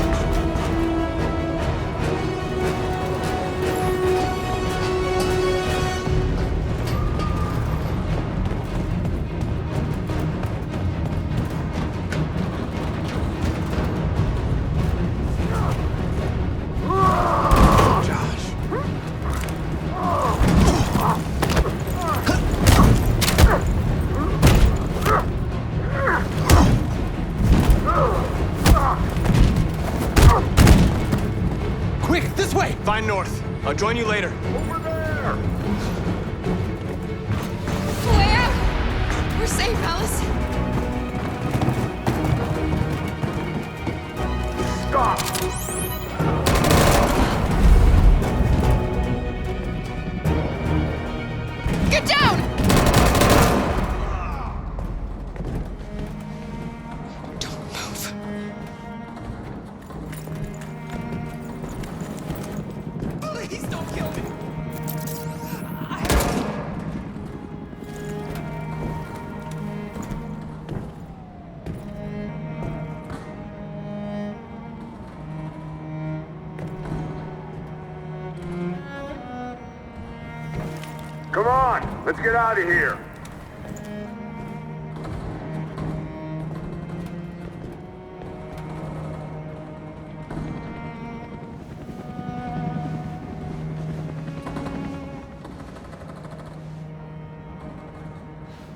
Quick, this way! Find North. I'll join you later. Over there! Where? We're safe, Alice. Stop! Get down! Don't move. Please don't kill me! Come on, let's get out of here.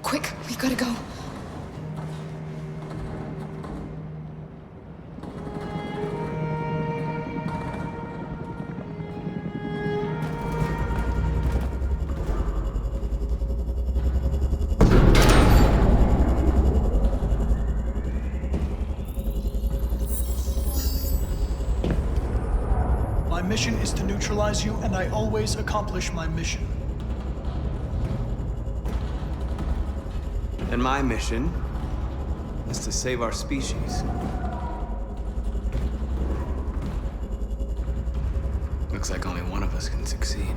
Quick, we gotta go. My mission is to neutralize you, and I always accomplish my mission. And my mission is to save our species. Looks like only one of us can succeed.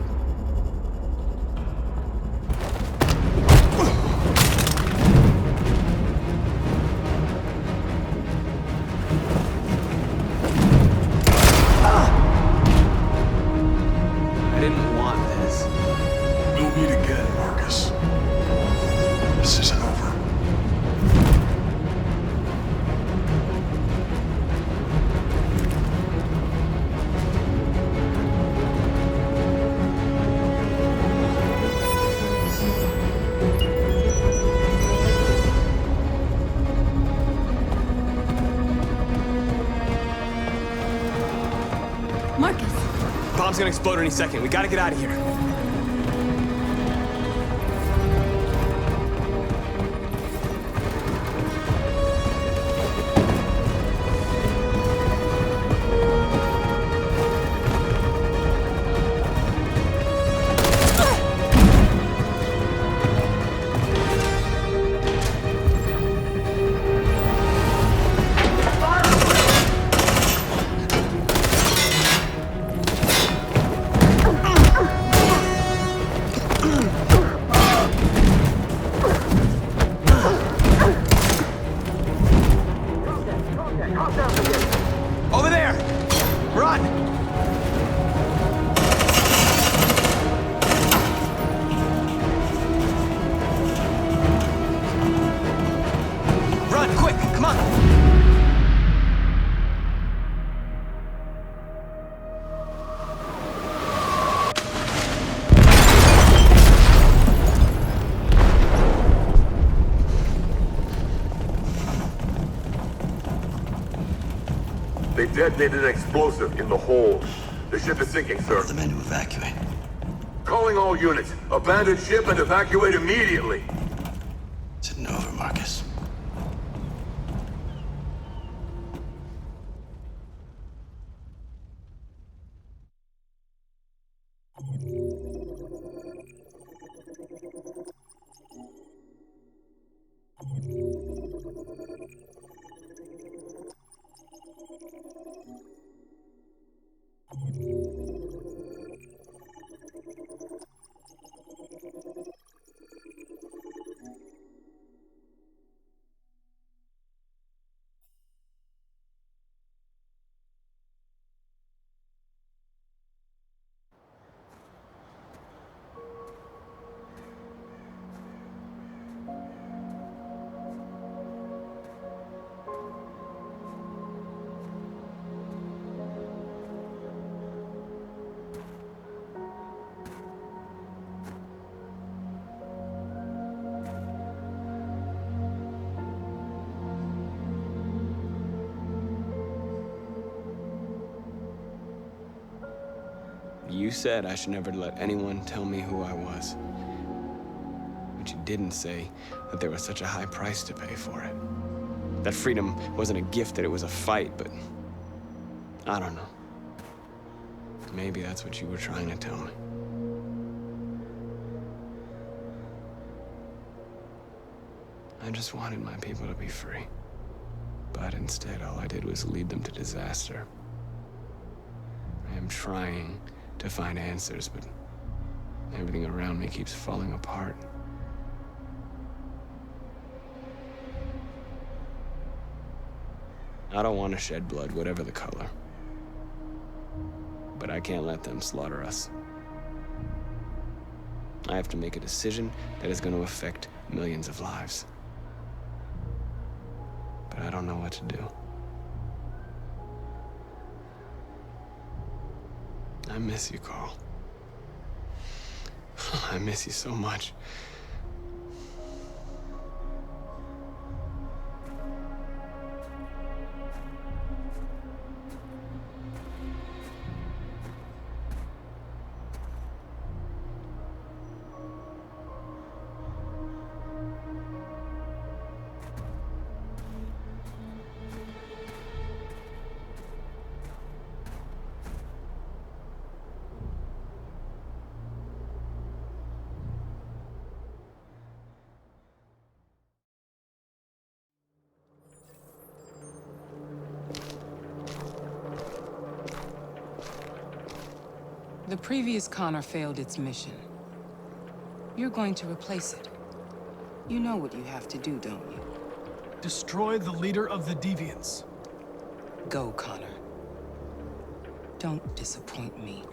I didn't want this. We'll meet again, Marcus. This isn't over. bomb's gonna explode any second. We gotta get out of here. Over there! Run! Run, quick, come on! They detonated an explosive in the hold. The ship is sinking, sir. The men to evacuate. Calling all units. Abandon ship and evacuate immediately. It's over, Marcus. You said I should never let anyone tell me who I was. But you didn't say that there was such a high price to pay for it. That freedom wasn't a gift, that it was a fight, but I don't know. Maybe that's what you were trying to tell me. I just wanted my people to be free. But instead, all I did was lead them to disaster. I am trying to find answers, but everything around me keeps falling apart. I don't want to shed blood, whatever the color. But I can't let them slaughter us. I have to make a decision that is going to affect millions of lives. But I don't know what to do. I miss you, Carl. I miss you so much. The previous Connor failed its mission. You're going to replace it. You know what you have to do, don't you? Destroy the leader of the Deviants. Go, Connor. Don't disappoint me.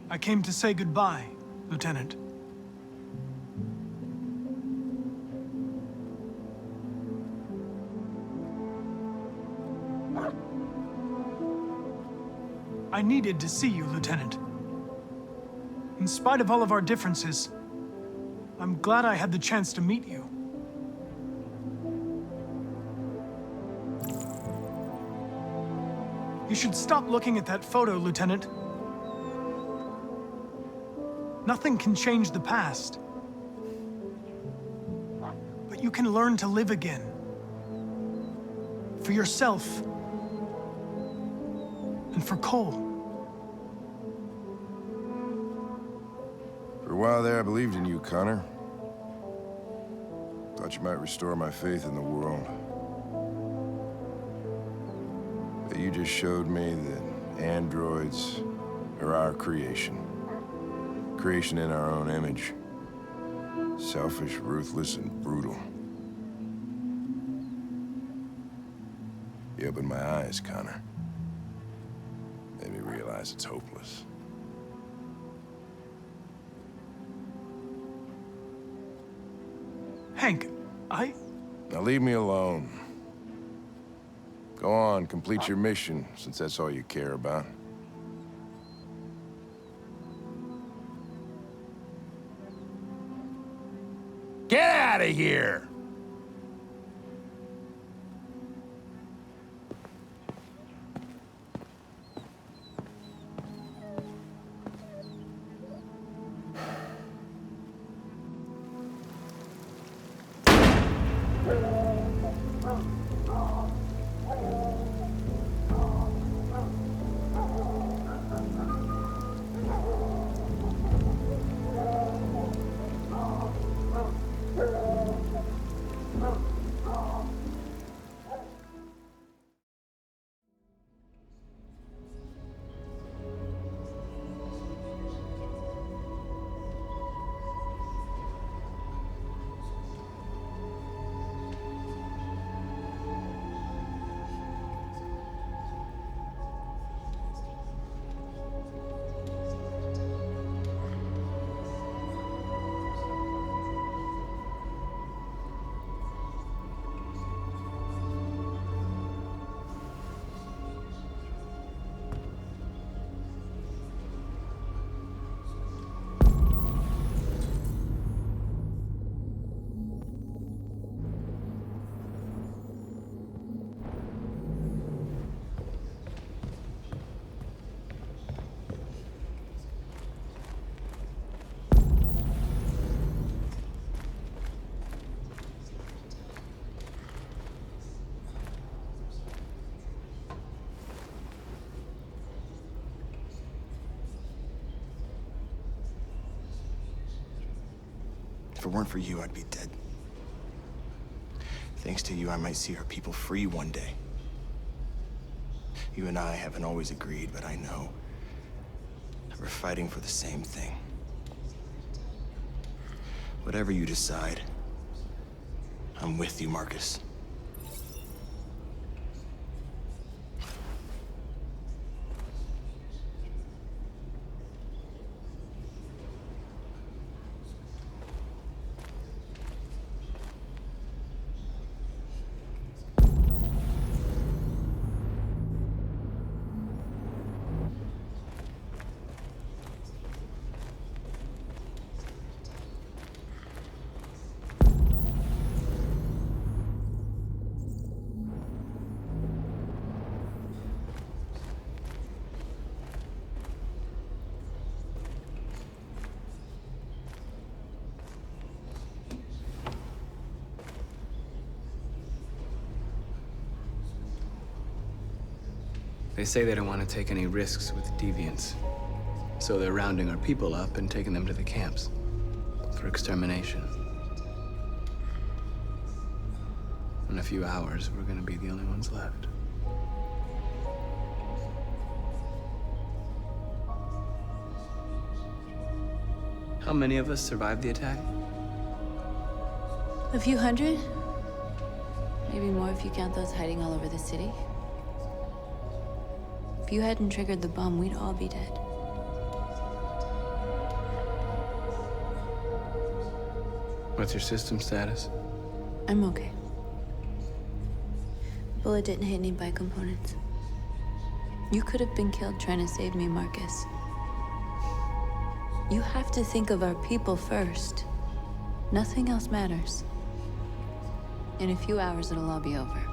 I came to say goodbye, Lieutenant. I needed to see you, Lieutenant. In spite of all of our differences, I'm glad I had the chance to meet you. You should stop looking at that photo, Lieutenant. Nothing can change the past. But you can learn to live again. For yourself. And for Cole. For a while there, I believed in you, Connor. Thought you might restore my faith in the world. But you just showed me that androids are our creation. Creation in our own image. Selfish, ruthless, and brutal. You opened my eyes, Connor. Made me realize it's hopeless. Hank, Now leave me alone. Go on, complete your mission, since that's all you care about. Get out of here! If it weren't for you, I'd be dead. Thanks to you, I might see our people free one day. You and I haven't always agreed, but I know that we're fighting for the same thing. Whatever you decide, I'm with you, Marcus. They say they don't want to take any risks with deviants. So they're rounding our people up and taking them to the camps for extermination. In a few hours, we're gonna be the only ones left. How many of us survived the attack? A few hundred? Maybe more if you count those hiding all over the city. If you hadn't triggered the bomb, we'd all be dead. What's your system status? I'm okay. Bullet didn't hit any bicomponents. You could have been killed trying to save me, Marcus. You have to think of our people first. Nothing else matters. In a few hours, it'll all be over.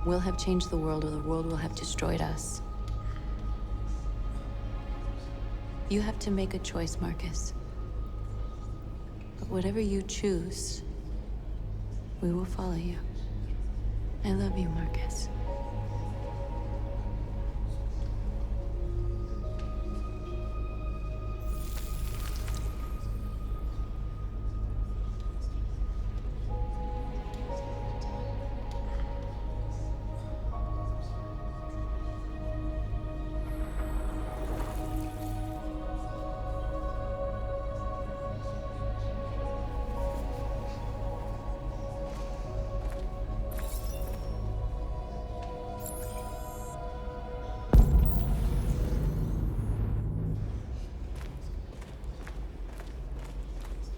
We'll have changed the world, or the world will have destroyed us. You have to make a choice, Marcus. But whatever you choose, we will follow you. I love you, Marcus.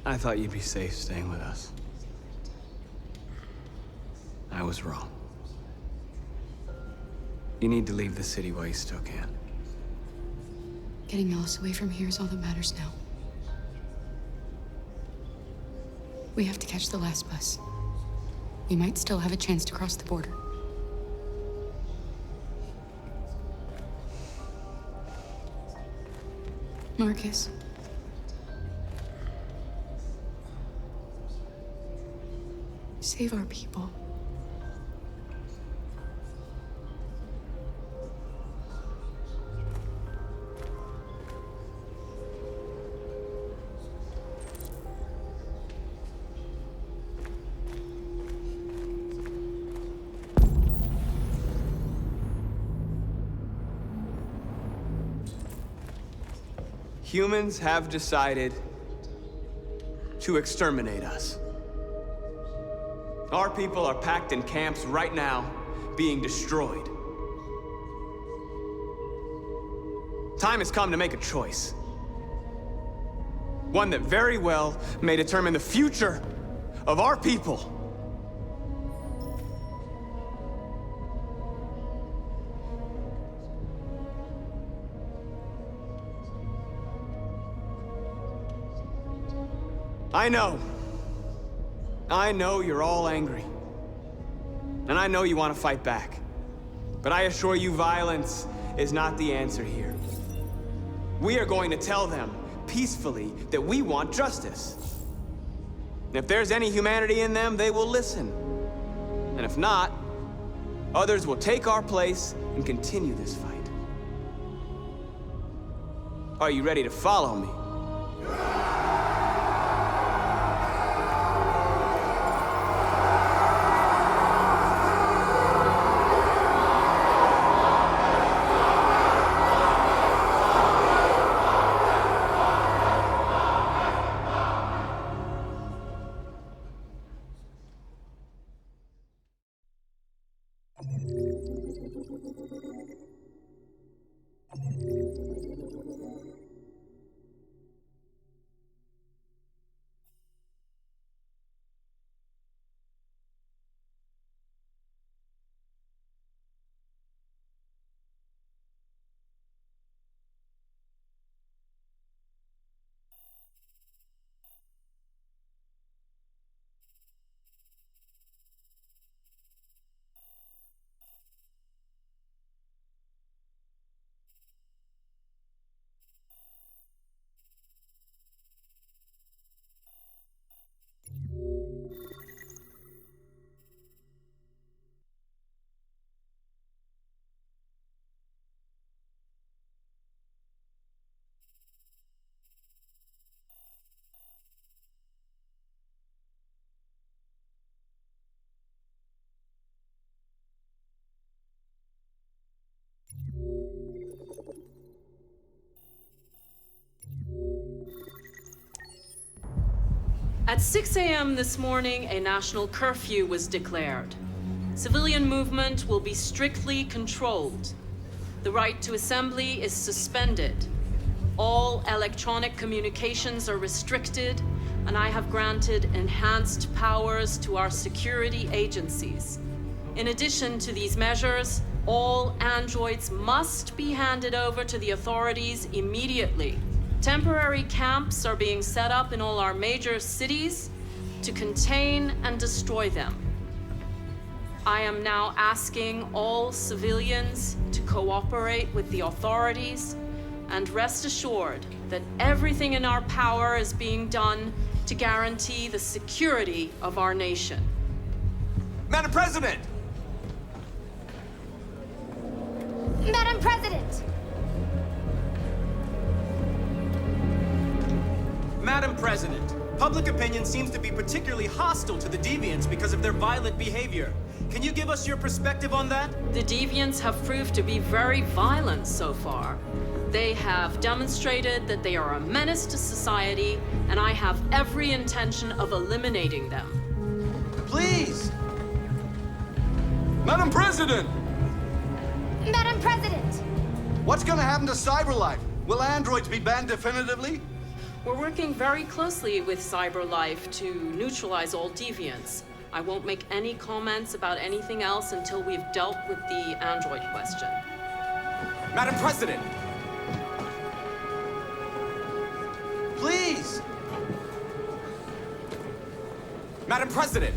I thought you'd be safe staying with us. I was wrong. You need to leave the city while you still can. Getting Alice away from here is all that matters now. We have to catch the last bus. We might still have a chance to cross the border. Marcus. Save our people. Humans have decided to exterminate us. Our people are packed in camps right now, being destroyed. Time has come to make a choice. One that very well may determine the future of our people. I know you're all angry. And I know you want to fight back. But I assure you, violence is not the answer here. We are going to tell them, peacefully, that we want justice. And if there's any humanity in them, they will listen. And if not, others will take our place and continue this fight. Are you ready to follow me? At 6 a.m. this morning, a national curfew was declared. Civilian movement will be strictly controlled. The right to assembly is suspended. All electronic communications are restricted, and I have granted enhanced powers to our security agencies. In addition to these measures, all androids must be handed over to the authorities immediately. Temporary camps are being set up in all our major cities to contain and destroy them. I am now asking all civilians to cooperate with the authorities and rest assured that everything in our power is being done to guarantee the security of our nation. Madam President! Madam President! Madam President, public opinion seems to be particularly hostile to the deviants because of their violent behavior. Can you give us your perspective on that? The deviants have proved to be very violent so far. They have demonstrated that they are a menace to society, and I have every intention of eliminating them. Please! Madam President! Madam President! What's gonna happen to CyberLife? Will androids be banned definitively? We're working very closely with CyberLife to neutralize all deviants. I won't make any comments about anything else until we've dealt with the android question. Madam President! Please! Madam President!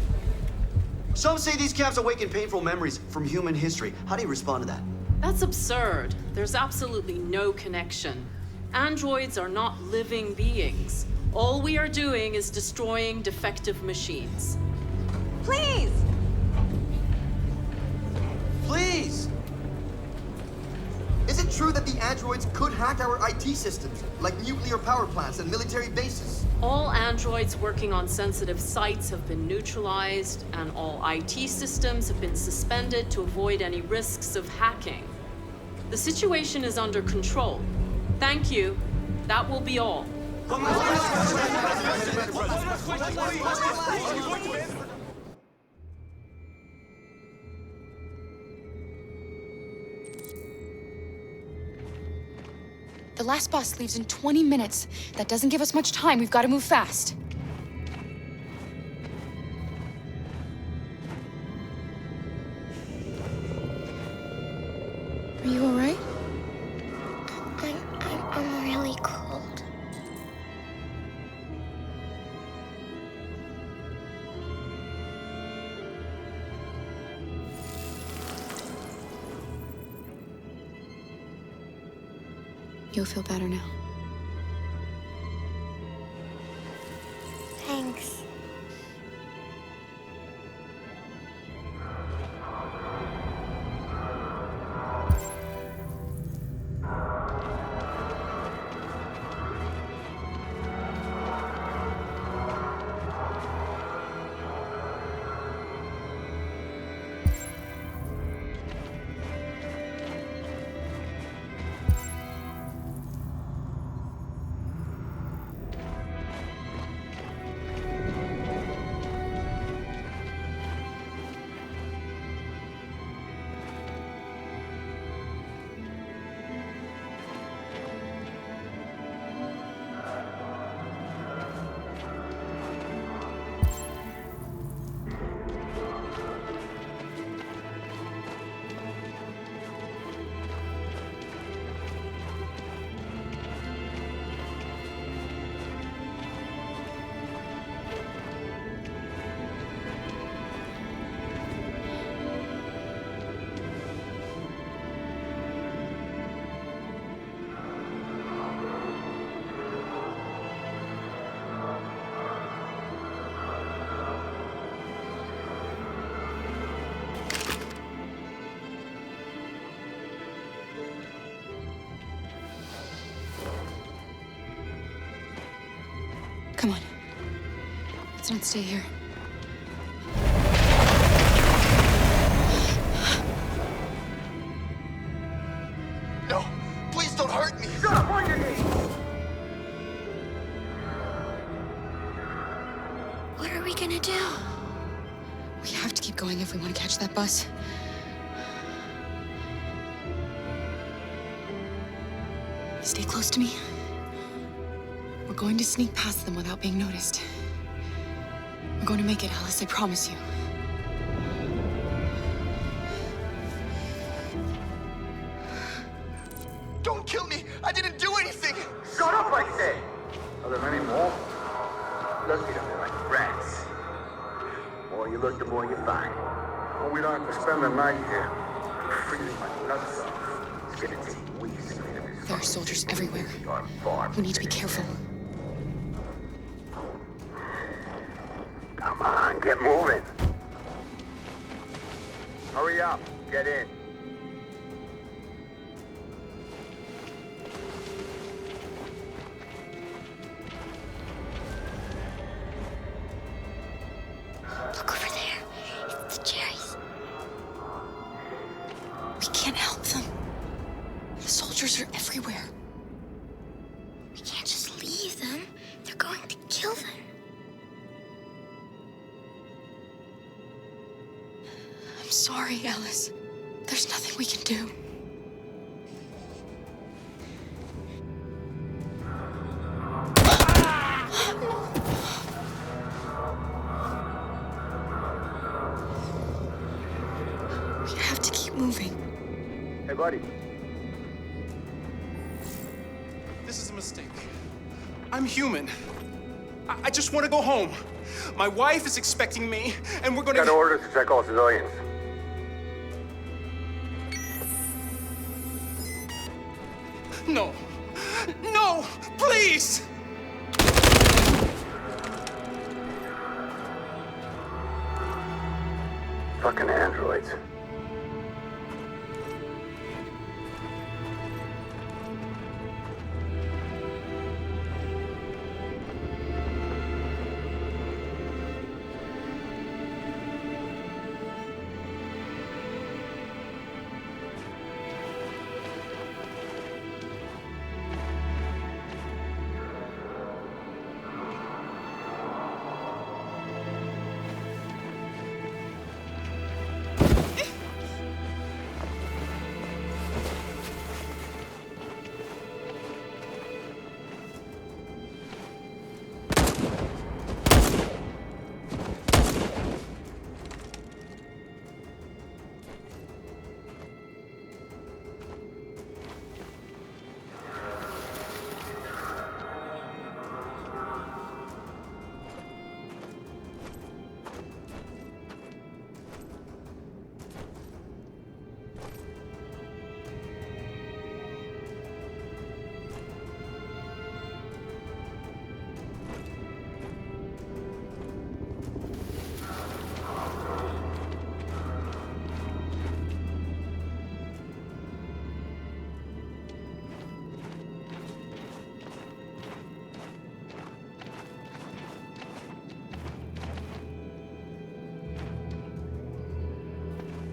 Some say these camps awaken painful memories from human history. How do you respond to that? That's absurd. There's absolutely no connection. Androids are not living beings. All we are doing is destroying defective machines. Please! Please! Is it true that the androids could hack our IT systems, like nuclear power plants and military bases? All androids working on sensitive sites have been neutralized, and all IT systems have been suspended to avoid any risks of hacking. The situation is under control. Thank you. That will be all. The last bus leaves in 20 minutes. That doesn't give us much time. We've got to move fast. Are you all right? I'm really cold. You'll feel better now. Thanks. Come on. Let's not stay here. No! Please don't hurt me! Shut up on your knees! What are we gonna do? We have to keep going if we want to catch that bus. Stay close to me. We're going to sneak past them without being noticed. We're going to make it, Alice, I promise you. Don't kill me! I didn't do anything! Shut up, I say! Are there any more? Look at them, they're like rats. The more you look, the more you find. Well, we don't have to spend the night here. I'm freezing my nuts off. It's gonna take weeks to clean up this. There are soldiers everywhere. We need to be careful. Come on, get moving. Hurry up, get in. Look over there. It's the cherries. We can't help them. The soldiers are everywhere. We can't just leave them. They're going to kill them. I'm sorry, Alice. There's nothing we can do. We have to keep moving. Hey, buddy. This is a mistake. I'm human. I just want to go home. My wife is expecting me, and we're gonna... Got orders to check all civilians. No. No! Please! Fucking androids.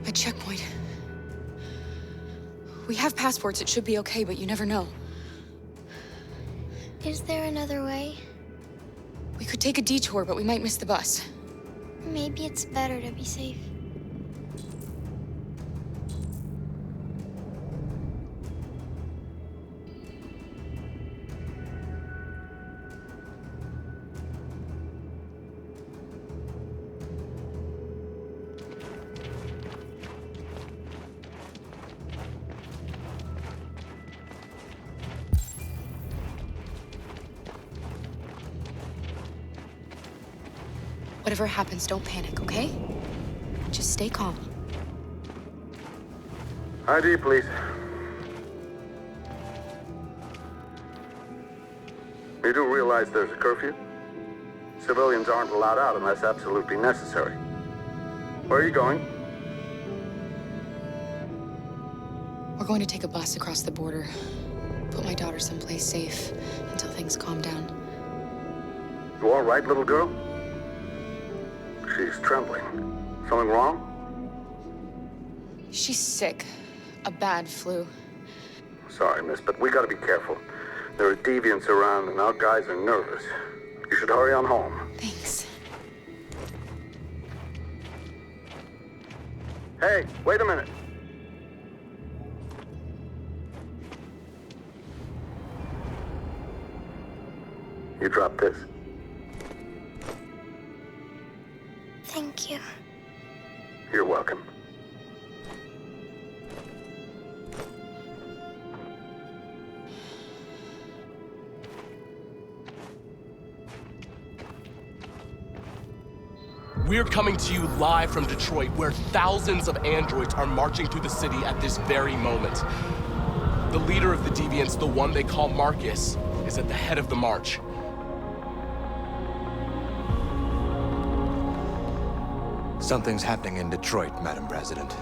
A checkpoint. We have passports, it should be okay, but you never know. Is there another way? We could take a detour, but we might miss the bus. Maybe it's better to be safe. Whatever happens, don't panic, okay? Just stay calm. ID, please. You do realize there's a curfew? Civilians aren't allowed out unless absolutely necessary. Where are you going? We're going to take a bus across the border. Put my daughter someplace safe until things calm down. You all right, little girl? She's trembling. Something wrong? She's sick. A bad flu. Sorry, miss, but we gotta be careful. There are deviants around and our guys are nervous. You should hurry on home. Thanks. Hey, wait a minute. You drop this. Thank you. You're welcome. We're coming to you live from Detroit, where thousands of androids are marching through the city at this very moment. The leader of the deviants, the one they call Marcus, is at the head of the march. Something's happening in Detroit, Madam President.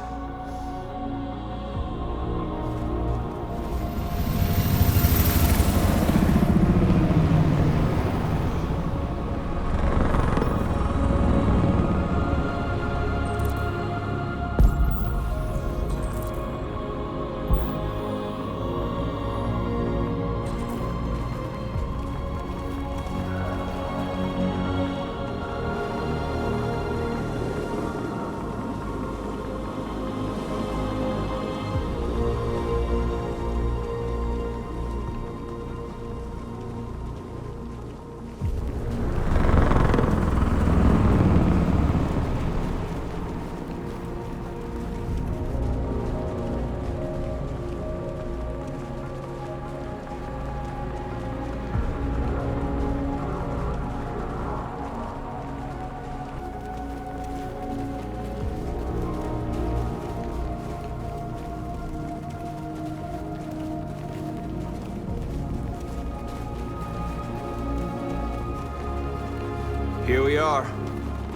Here we are,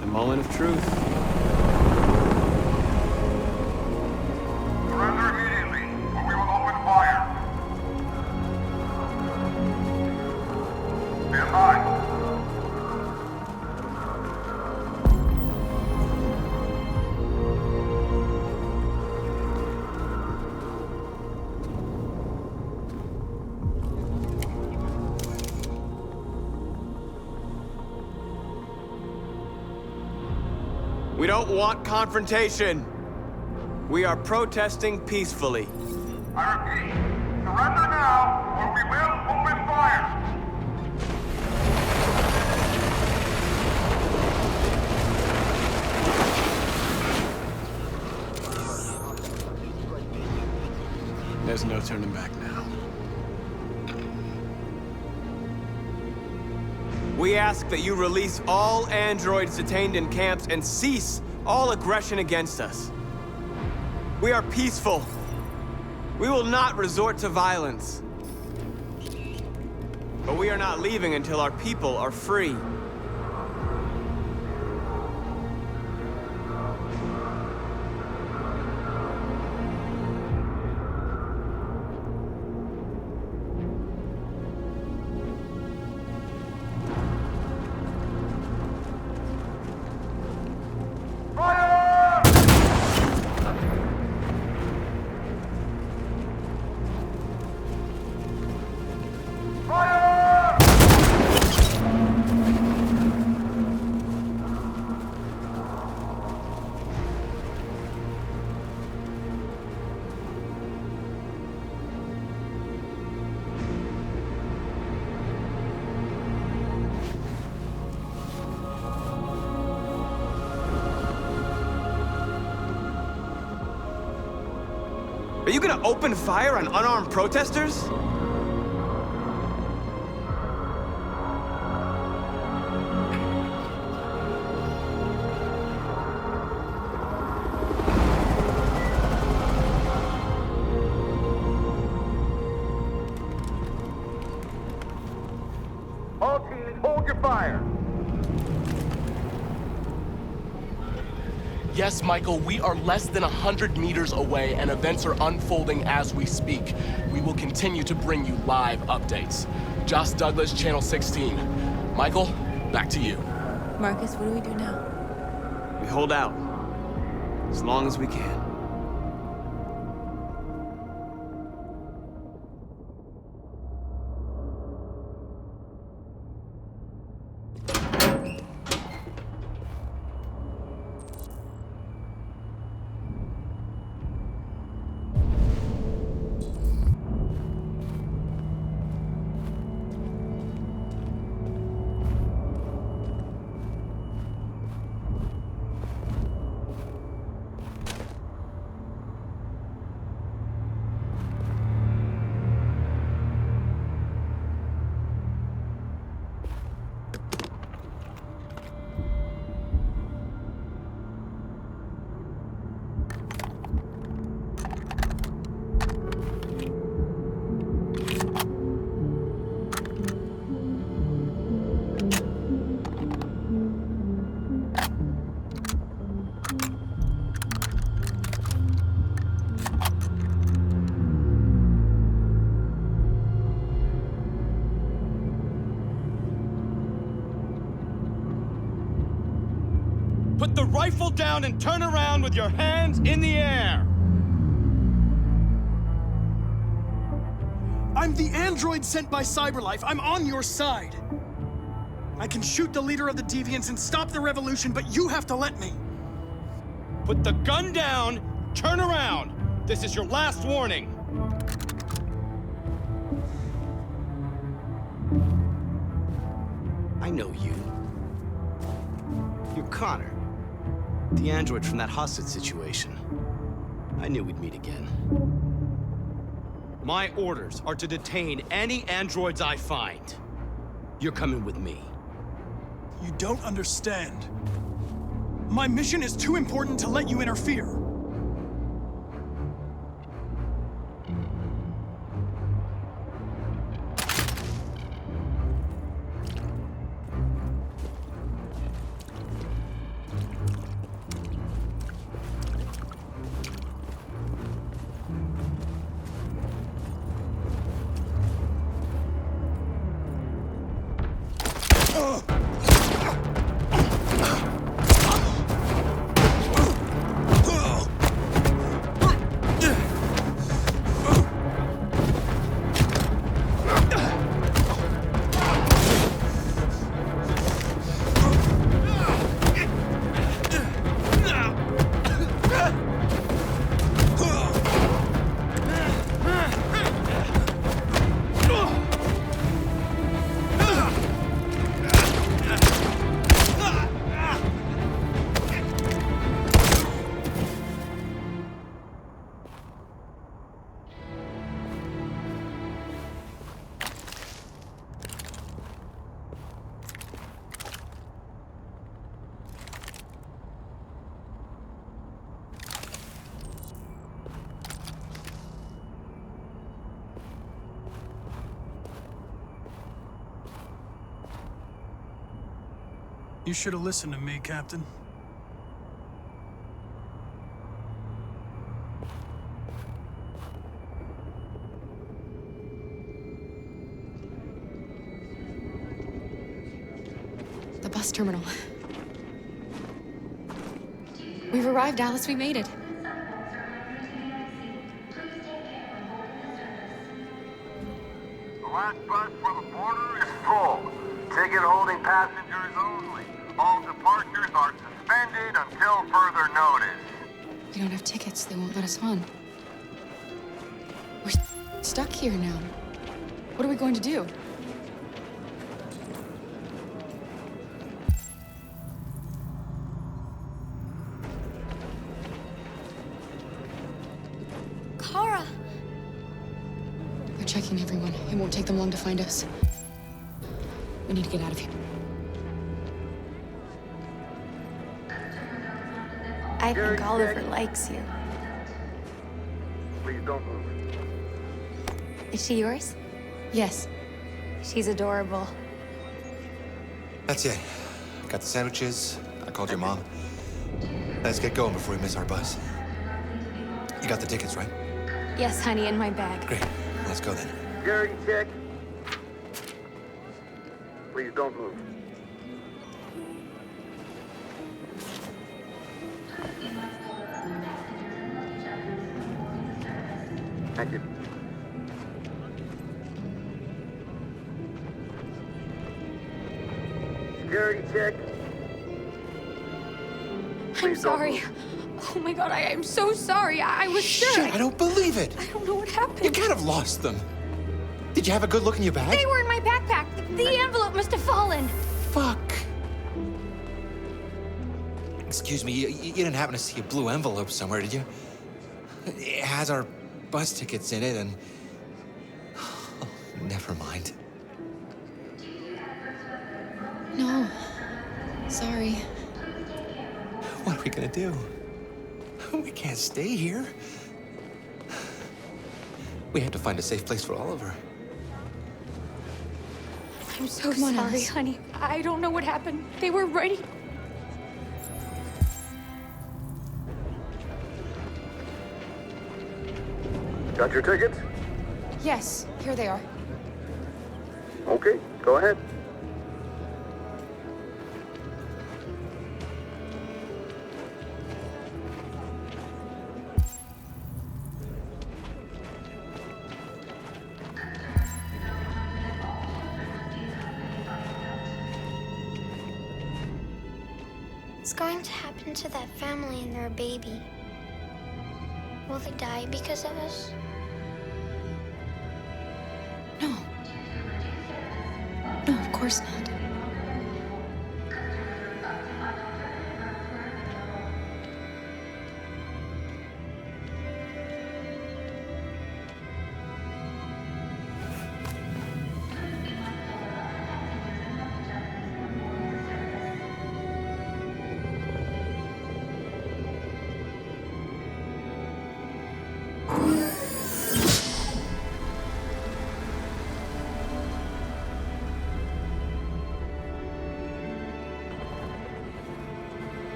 the moment of truth. Surrender immediately, or we will open fire. Stand by. We don't want confrontation. We are protesting peacefully. I repeat, surrender now, or we will open fire. There's no turning back now. We ask that you release all androids detained in camps and cease all aggression against us. We are peaceful. We will not resort to violence. But we are not leaving until our people are free. Are you gonna open fire on unarmed protesters? All teams, hold your fire. Yes, Michael, we are less than 100 meters away and events are unfolding as we speak. We will continue to bring you live updates. Josh Douglas, Channel 16. Michael, back to you. Marcus, what do we do now? We hold out. As long as we can. rifle down and turn around with your hands in the air. I'm the android sent by CyberLife. I'm on your side. I can shoot the leader of the Deviants and stop the revolution, but you have to let me. Put the gun down, turn around. This is your last warning. I know you. You're Connor, the android from that hostage situation. I knew we'd meet again. My orders are to detain any androids I find. You're coming with me. You don't understand. My mission is too important to let you interfere. You should have listened to me, Captain. The bus terminal. We've arrived, Alice. We made it. The last bus for the border is full. Ticket holding passengers only. All departures are suspended until further notice. We don't have tickets. They won't let us on. We're stuck here now. What are we going to do? Kara! They're checking everyone. It won't take them long to find us. We need to get out of here. I think Oliver likes you. Please don't move. Is she yours? Yes. She's adorable. That's it. Got the sandwiches. I called your mom. Let's get going before we miss our bus. You got the tickets, right? Yes, honey, in my bag. Great. Let's go then. Security check. Please don't move. Thank you. Security check. I'm sorry. Oh my god, I am so sorry. I was sure. Shit, I don't believe it. I don't know what happened. You can't have lost them. Did you have a good look in your bag? They were in my backpack. The envelope must have fallen. Fuck. Excuse me, you didn't happen to see a blue envelope somewhere, did you? It has our bus tickets in it and... Oh, never mind. No. Sorry. What are we gonna do? We can't stay here. We have to find a safe place for Oliver. I'm so Come on, sorry, Alice. honey. I don't know what happened. They were ready. Got your tickets? Yes, here they are. Okay, go ahead. going to happen to that family and their baby? Will they die because of us? No. No, of course not.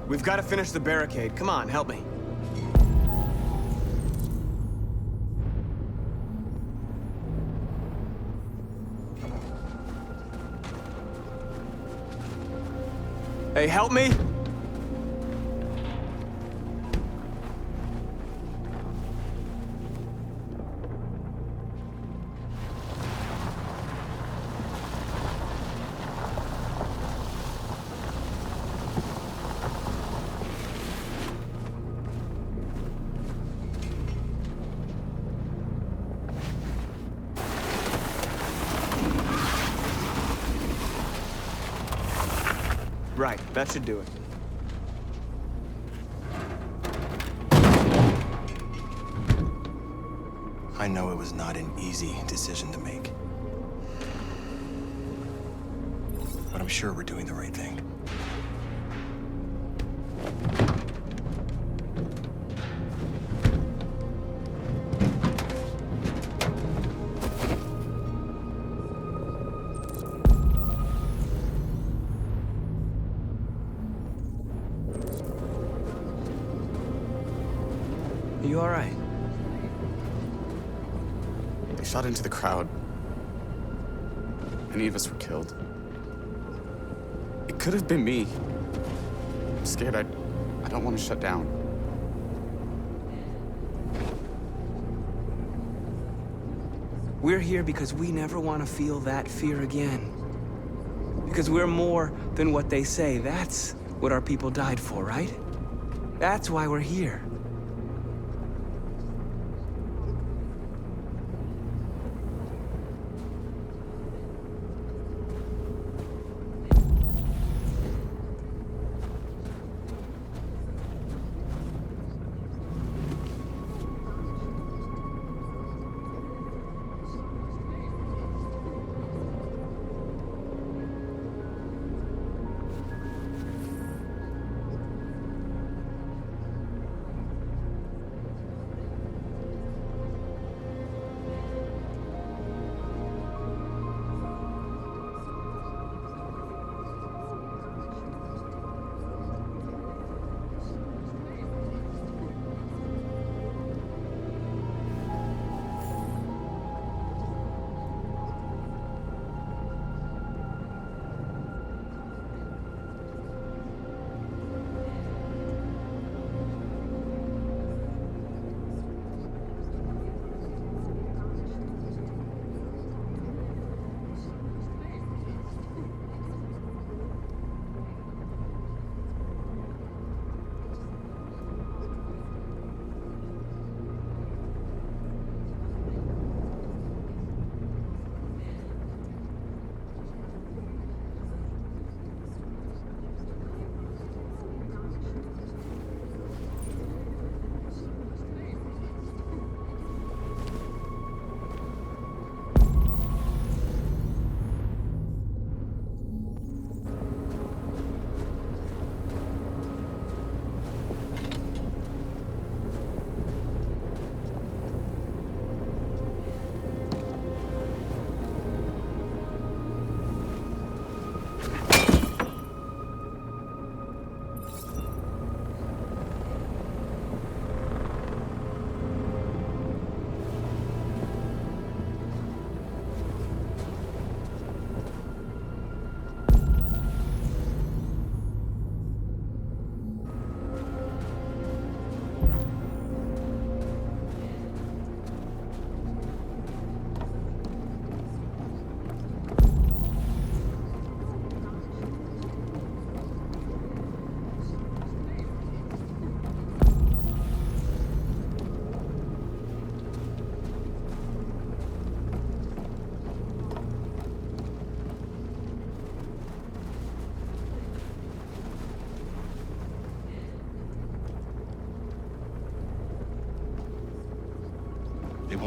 We've got to finish the barricade. Come on, help me. Hey, help me! Right, that should do it. I know it was not an easy decision to make. But I'm sure we're doing the right thing. Are you all right? They shot into the crowd. Many of us were killed. It could have been me. I'm scared. I don't want to shut down. We're here because we never want to feel that fear again. Because we're more than what they say. That's what our people died for, right? That's why we're here.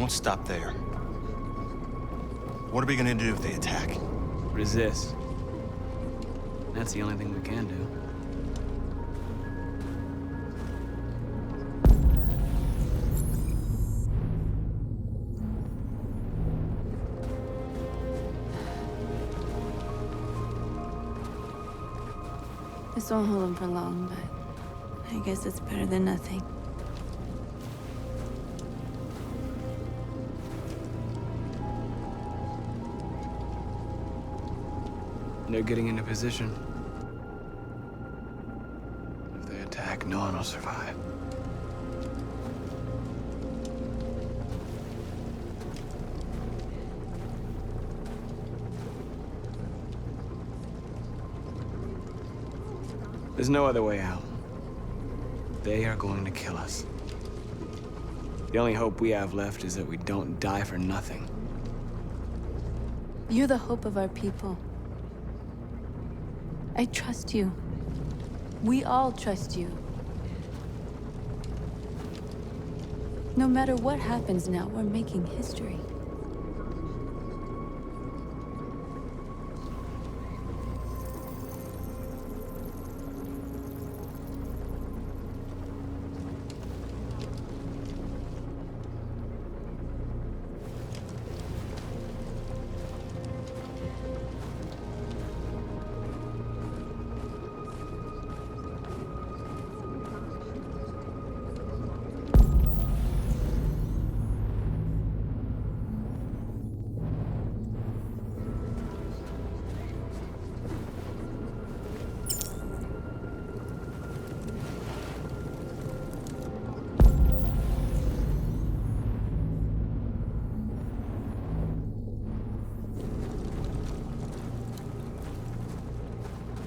won't stop there. What are we gonna do if they attack? Resist. That's the only thing we can do. This won't hold him for long, but I guess it's better than nothing. They're getting into position. If they attack, no one will survive. There's no other way out. They are going to kill us. The only hope we have left is that we don't die for nothing. You're the hope of our people. I trust you. We all trust you. No matter what happens now, we're making history.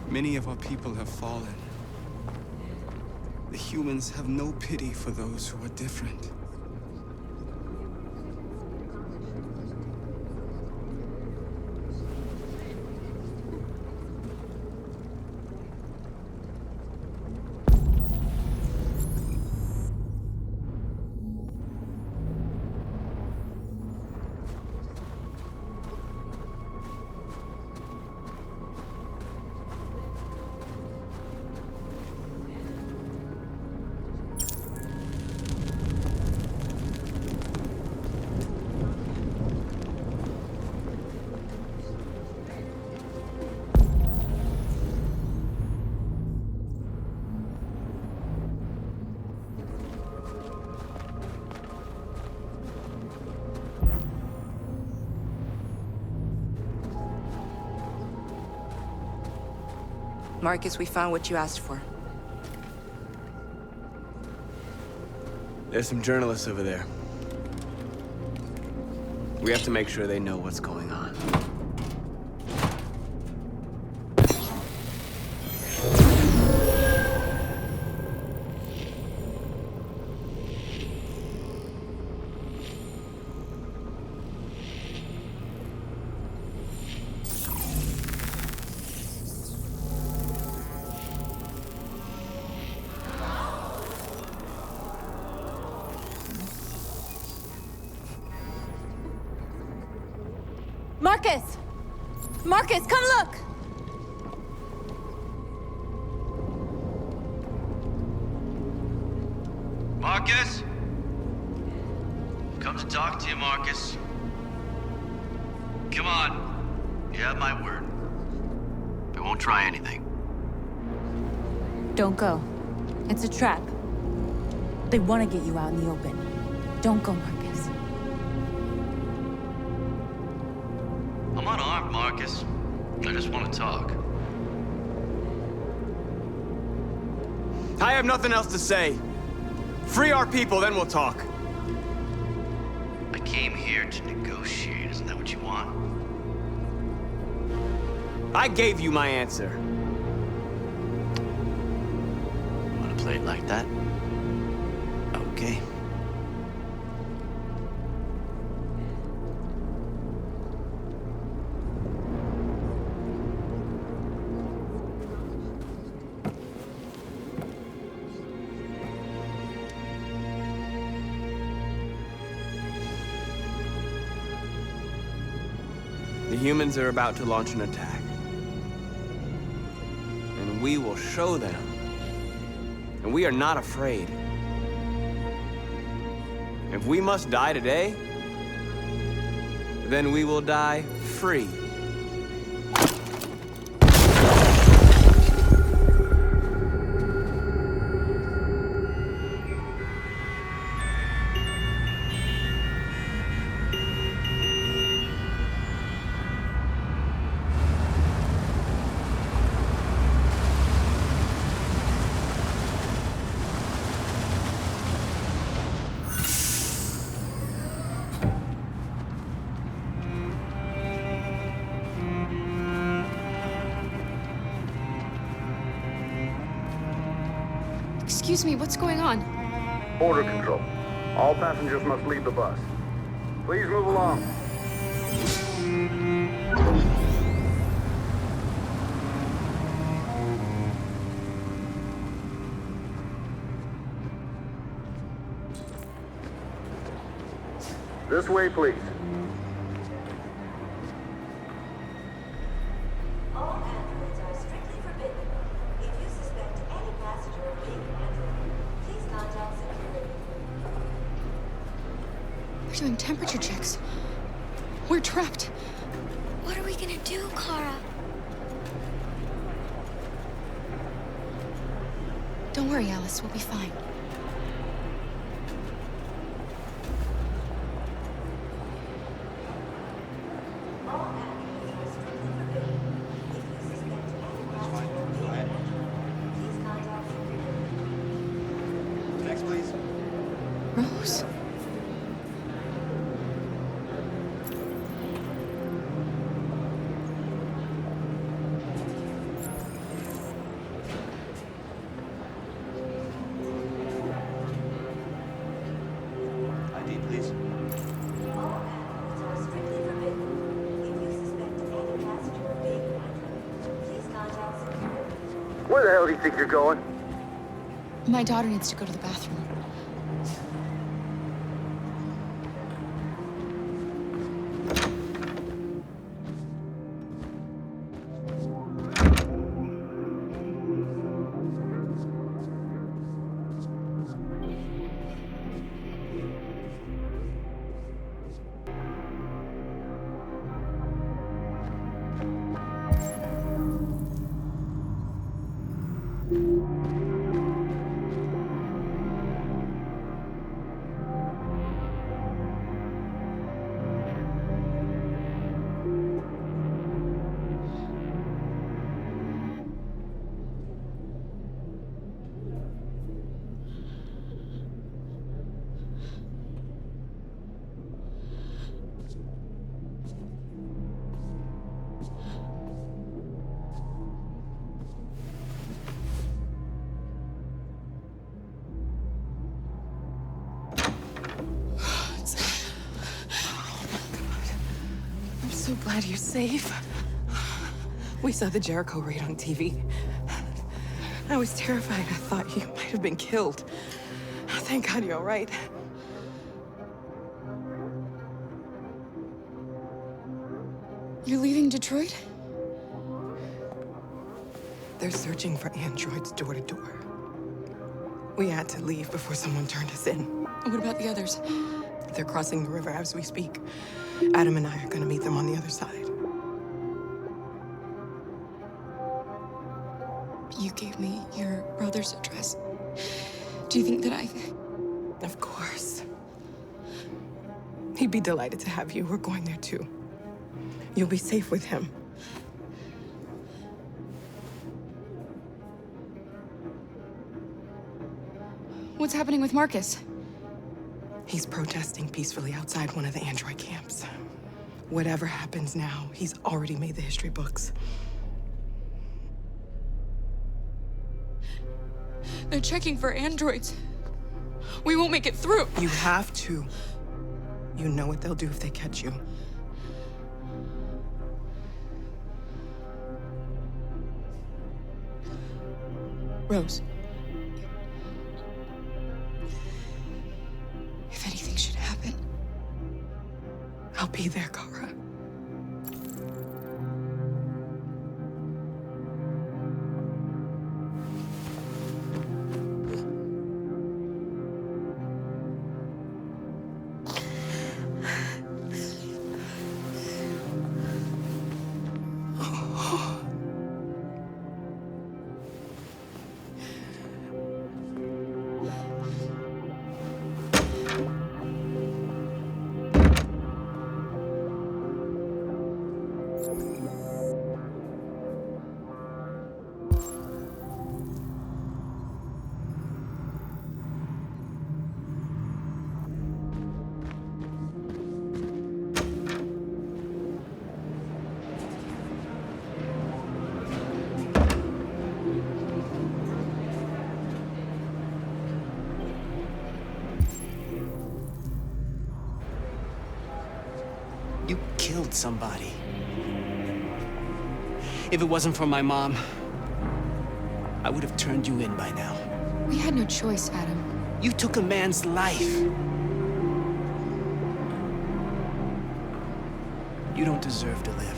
Many of our people have fallen. The humans have no pity for those who are different. Marcus, we found what you asked for. There's some journalists over there. We have to make sure they know what's going on. Marcus! Marcus, come look! Marcus? Come to talk to you, Marcus. Come on. You have my word. I won't try anything. Don't go. It's a trap. They want to get you out in the open. Don't go, Marcus. I'm unarmed, Marcus. I just want to talk. I have nothing else to say. Free our people, then we'll talk. I came here to negotiate. Isn't that what you want? I gave you my answer. Want to play it like that? Okay. humans are about to launch an attack. And we will show them. And we are not afraid. If we must die today, then we will die free. Excuse me, what's going on? Border control. All passengers must leave the bus. Please move along. This way, please. We're doing temperature checks. We're trapped. What are we gonna do, Kara? Don't worry, Alice. We'll be fine. Next, please. Rose? ID, please. Where the hell do you think you're going? My daughter needs to go to the bathroom. So glad you're safe. We saw the Jericho raid on TV. I was terrified. I thought you might have been killed. Thank God you're all right. You're leaving Detroit? They're searching for androids door to door. We had to leave before someone turned us in. What about the others? They're crossing the river as we speak. Adam and I are gonna meet them on the other side. You gave me your brother's address. Do you think that I... Of course. He'd be delighted to have you. We're going there too. You'll be safe with him. What's happening with Marcus? He's protesting peacefully outside one of the android camps. Whatever happens now, he's already made the history books. They're checking for androids. We won't make it through. You have to. You know what they'll do if they catch you. Rose. If anything should happen, I'll be there, Kara. killed somebody. If it wasn't for my mom, I would have turned you in by now. We had no choice, Adam. You took a man's life. You don't deserve to live.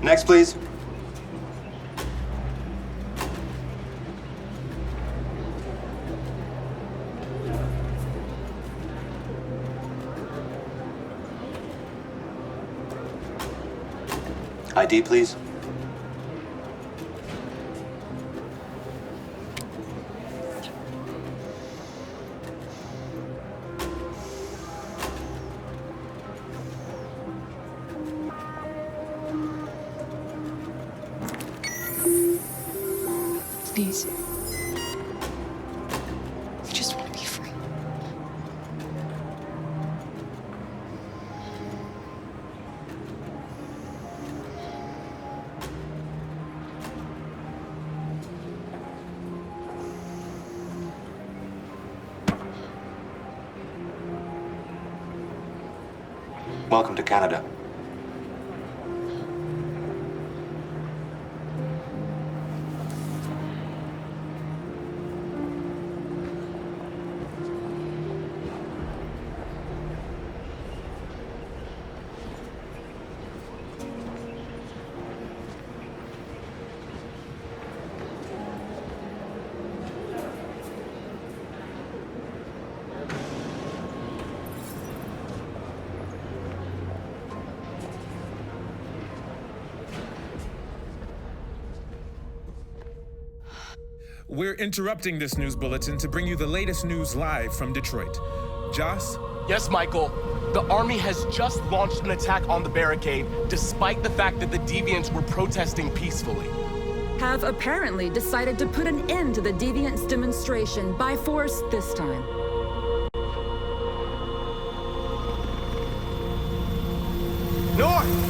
Next, please. ID, please. Please. I just want to be free. Welcome to Canada. We're interrupting this news bulletin to bring you the latest news live from Detroit. Joss? Yes, Michael. The army has just launched an attack on the barricade, despite the fact that the Deviants were protesting peacefully. Have apparently decided to put an end to the Deviants' demonstration by force this time. North!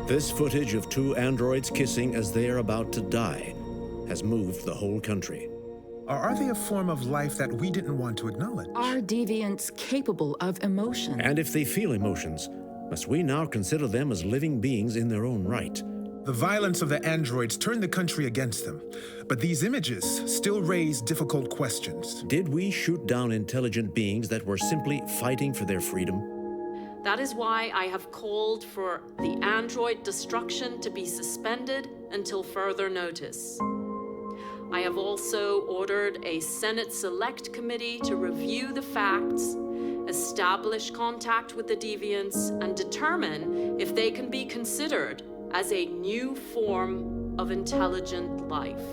This footage of two androids kissing as they are about to die has moved the whole country. Or are they a form of life that we didn't want to acknowledge? Are deviants capable of emotion? And if they feel emotions, must we now consider them as living beings in their own right? The violence of the androids turned the country against them, but these images still raise difficult questions. Did we shoot down intelligent beings that were simply fighting for their freedom? That is why I have called for the android destruction to be suspended until further notice. I have also ordered a Senate Select Committee to review the facts, establish contact with the deviants, and determine if they can be considered as a new form of intelligent life.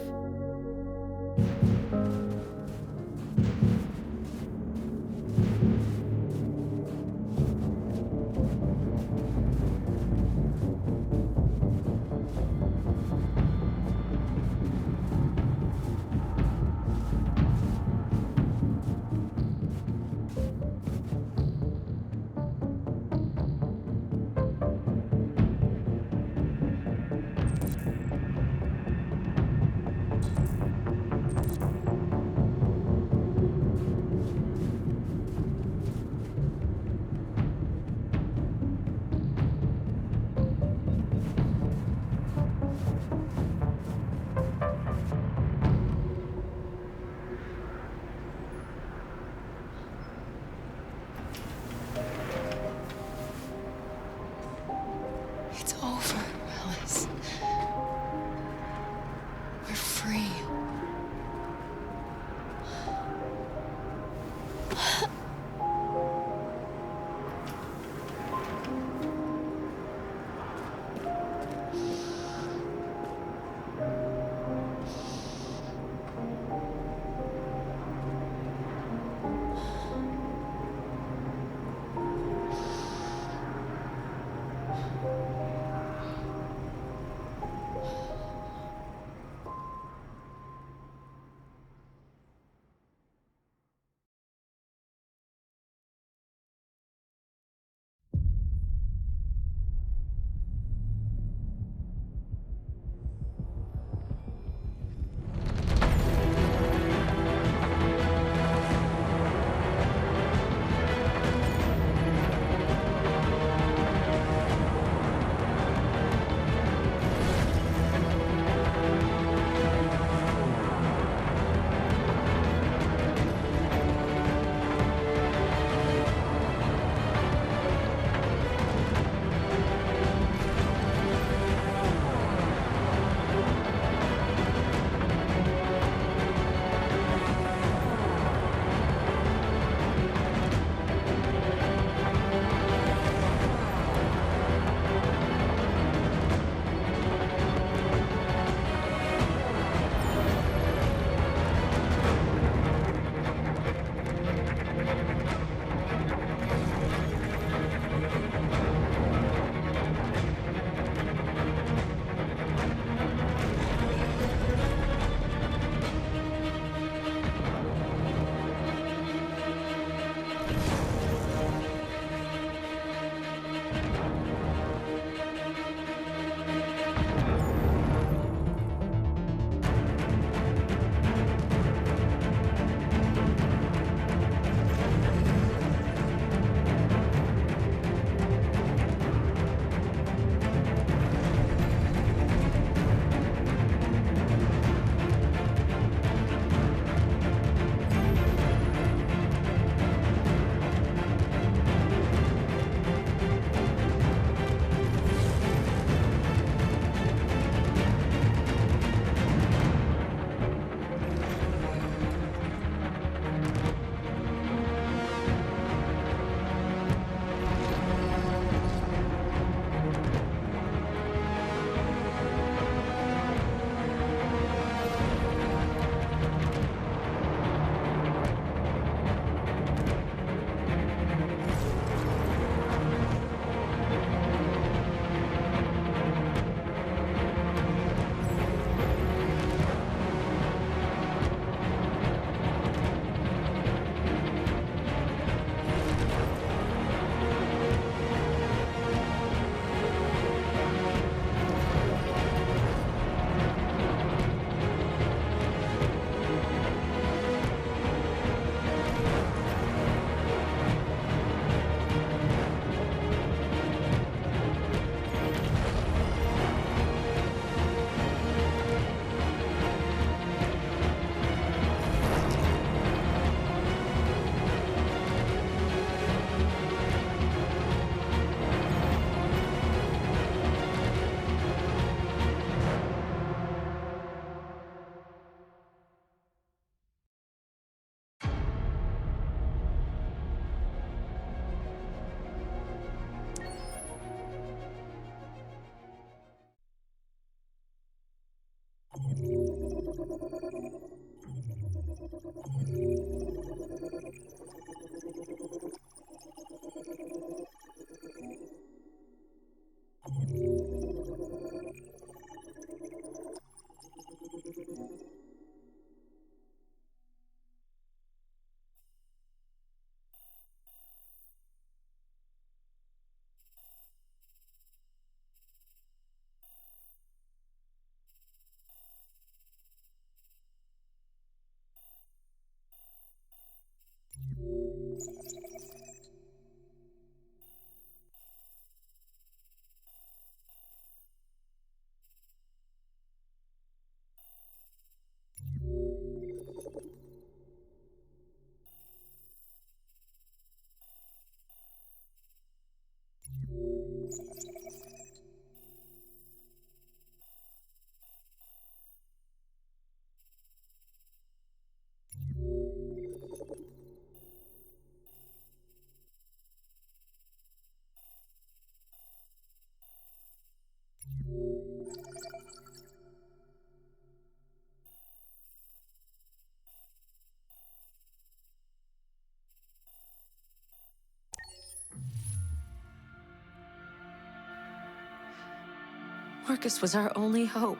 Marcus was our only hope,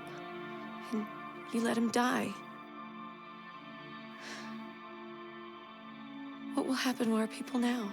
and you let him die. What will happen to our people now?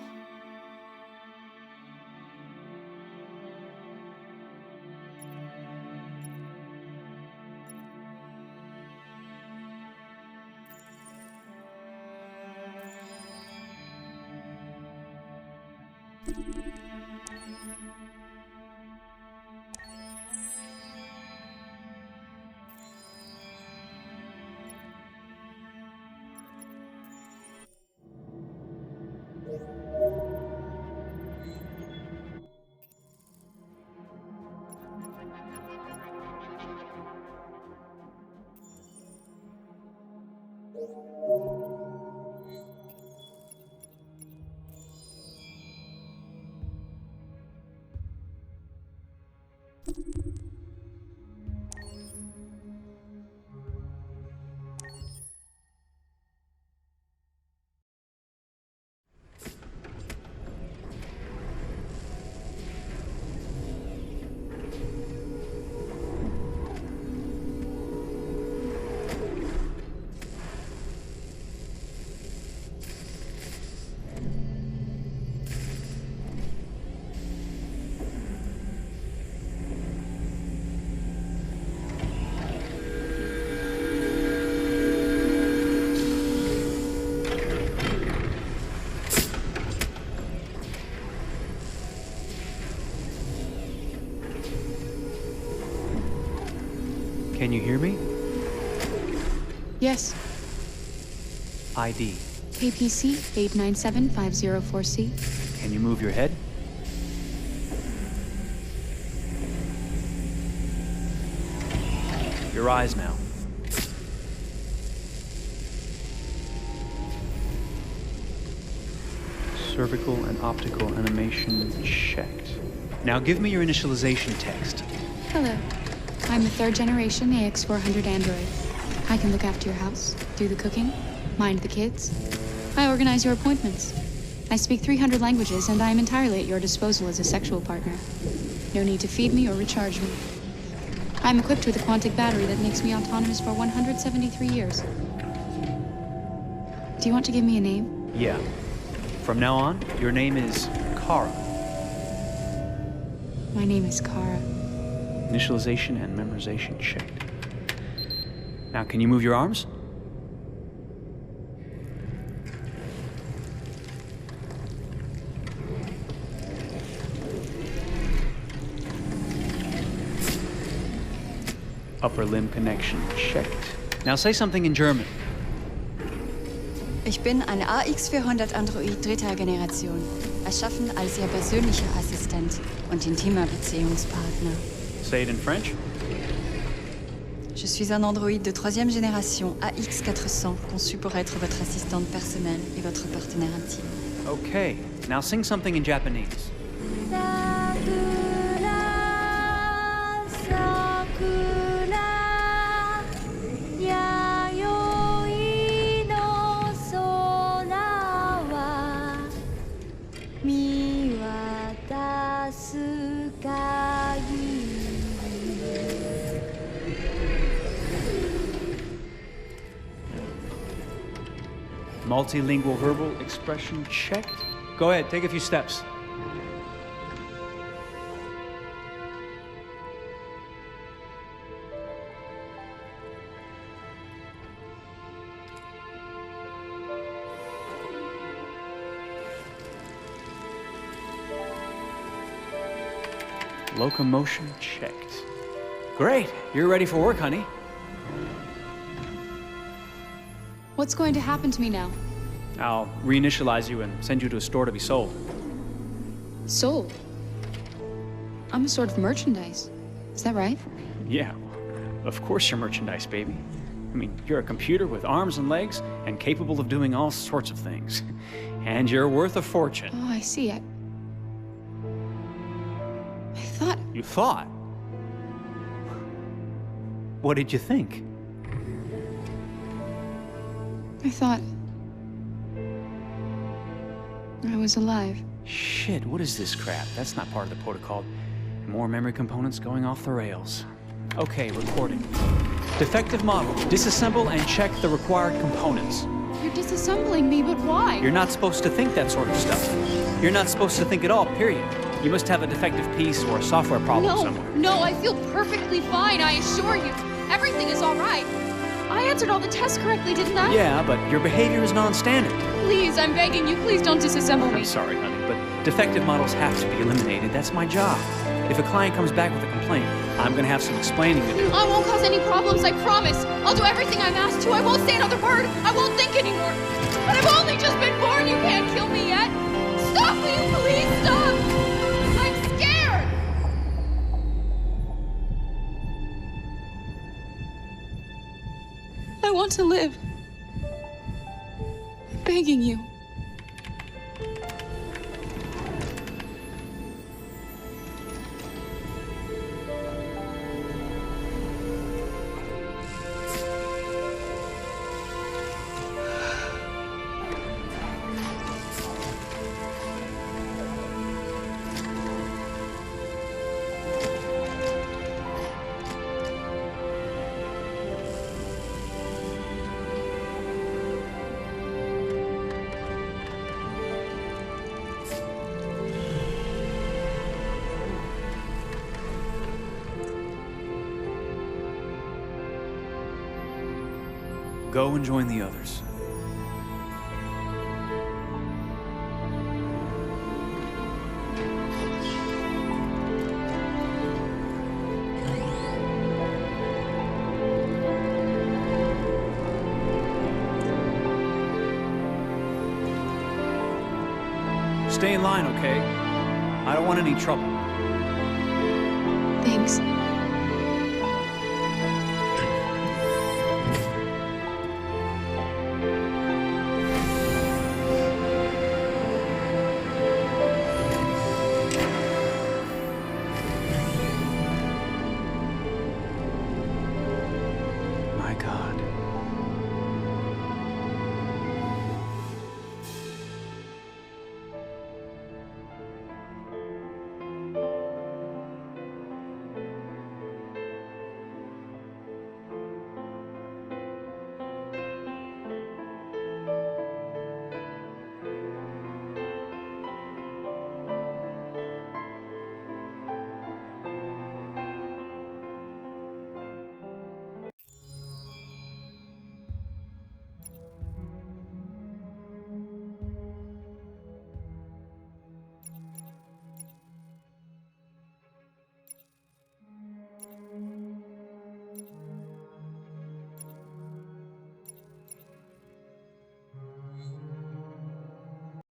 Can you hear me? Yes. ID. KPC 897504C. Can you move your head? Your eyes now. Cervical and optical animation checked. Now give me your initialization text. Hello. I'm a third-generation AX400 android. I can look after your house, do the cooking, mind the kids. I organize your appointments. I speak 300 languages, and I am entirely at your disposal as a sexual partner. No need to feed me or recharge me. I'm equipped with a quantic battery that makes me autonomous for 173 years. Do you want to give me a name? Yeah. From now on, your name is Kara. My name is Kara. Initialization and memorization checked. Now, can you move your arms? Upper limb connection checked. Now say something in German. Ich bin ein AX400 Android dritter Generation, erschaffen als Ihr persönlicher Assistent und intimer Beziehungspartner. Say it in French. Je suis un androïde de troisième génération AX400, conçu pour être votre assistante personnelle et votre partenaire intime. Okay, now sing something in Japanese. Multilingual verbal expression checked. Go ahead, take a few steps. Locomotion checked. Great, you're ready for work, honey. What's going to happen to me now? I'll reinitialize you and send you to a store to be sold. Sold? I'm a sort of merchandise. Is that right? Yeah, of course you're merchandise, baby. I mean, you're a computer with arms and legs and capable of doing all sorts of things. And you're worth a fortune. Oh, I see. I thought... You thought? What did you think? I thought... I was alive. Shit, what is this crap? That's not part of the protocol. More memory components going off the rails. Okay, recording. Defective model. Disassemble and check the required components. You're disassembling me, but why? You're not supposed to think that sort of stuff. You're not supposed to think at all, period. You must have a defective piece or a software problem somewhere. No, I feel perfectly fine, I assure you. Everything is all right. I answered all the tests correctly, didn't I? Yeah, but your behavior is non-standard. Please, I'm begging you, please don't disassemble me. I'm sorry, honey, but defective models have to be eliminated. That's my job. If a client comes back with a complaint, I'm gonna have some explaining to do. I won't cause any problems, I promise. I'll do everything I'm asked to. I won't say another word. I won't think anymore. But I've only just been born. You can't kill me yet. Stop, will you please stop? I'm scared. I want to live. I'm begging you. Go and join the others. Stay in line, okay? I don't want any trouble. Thanks.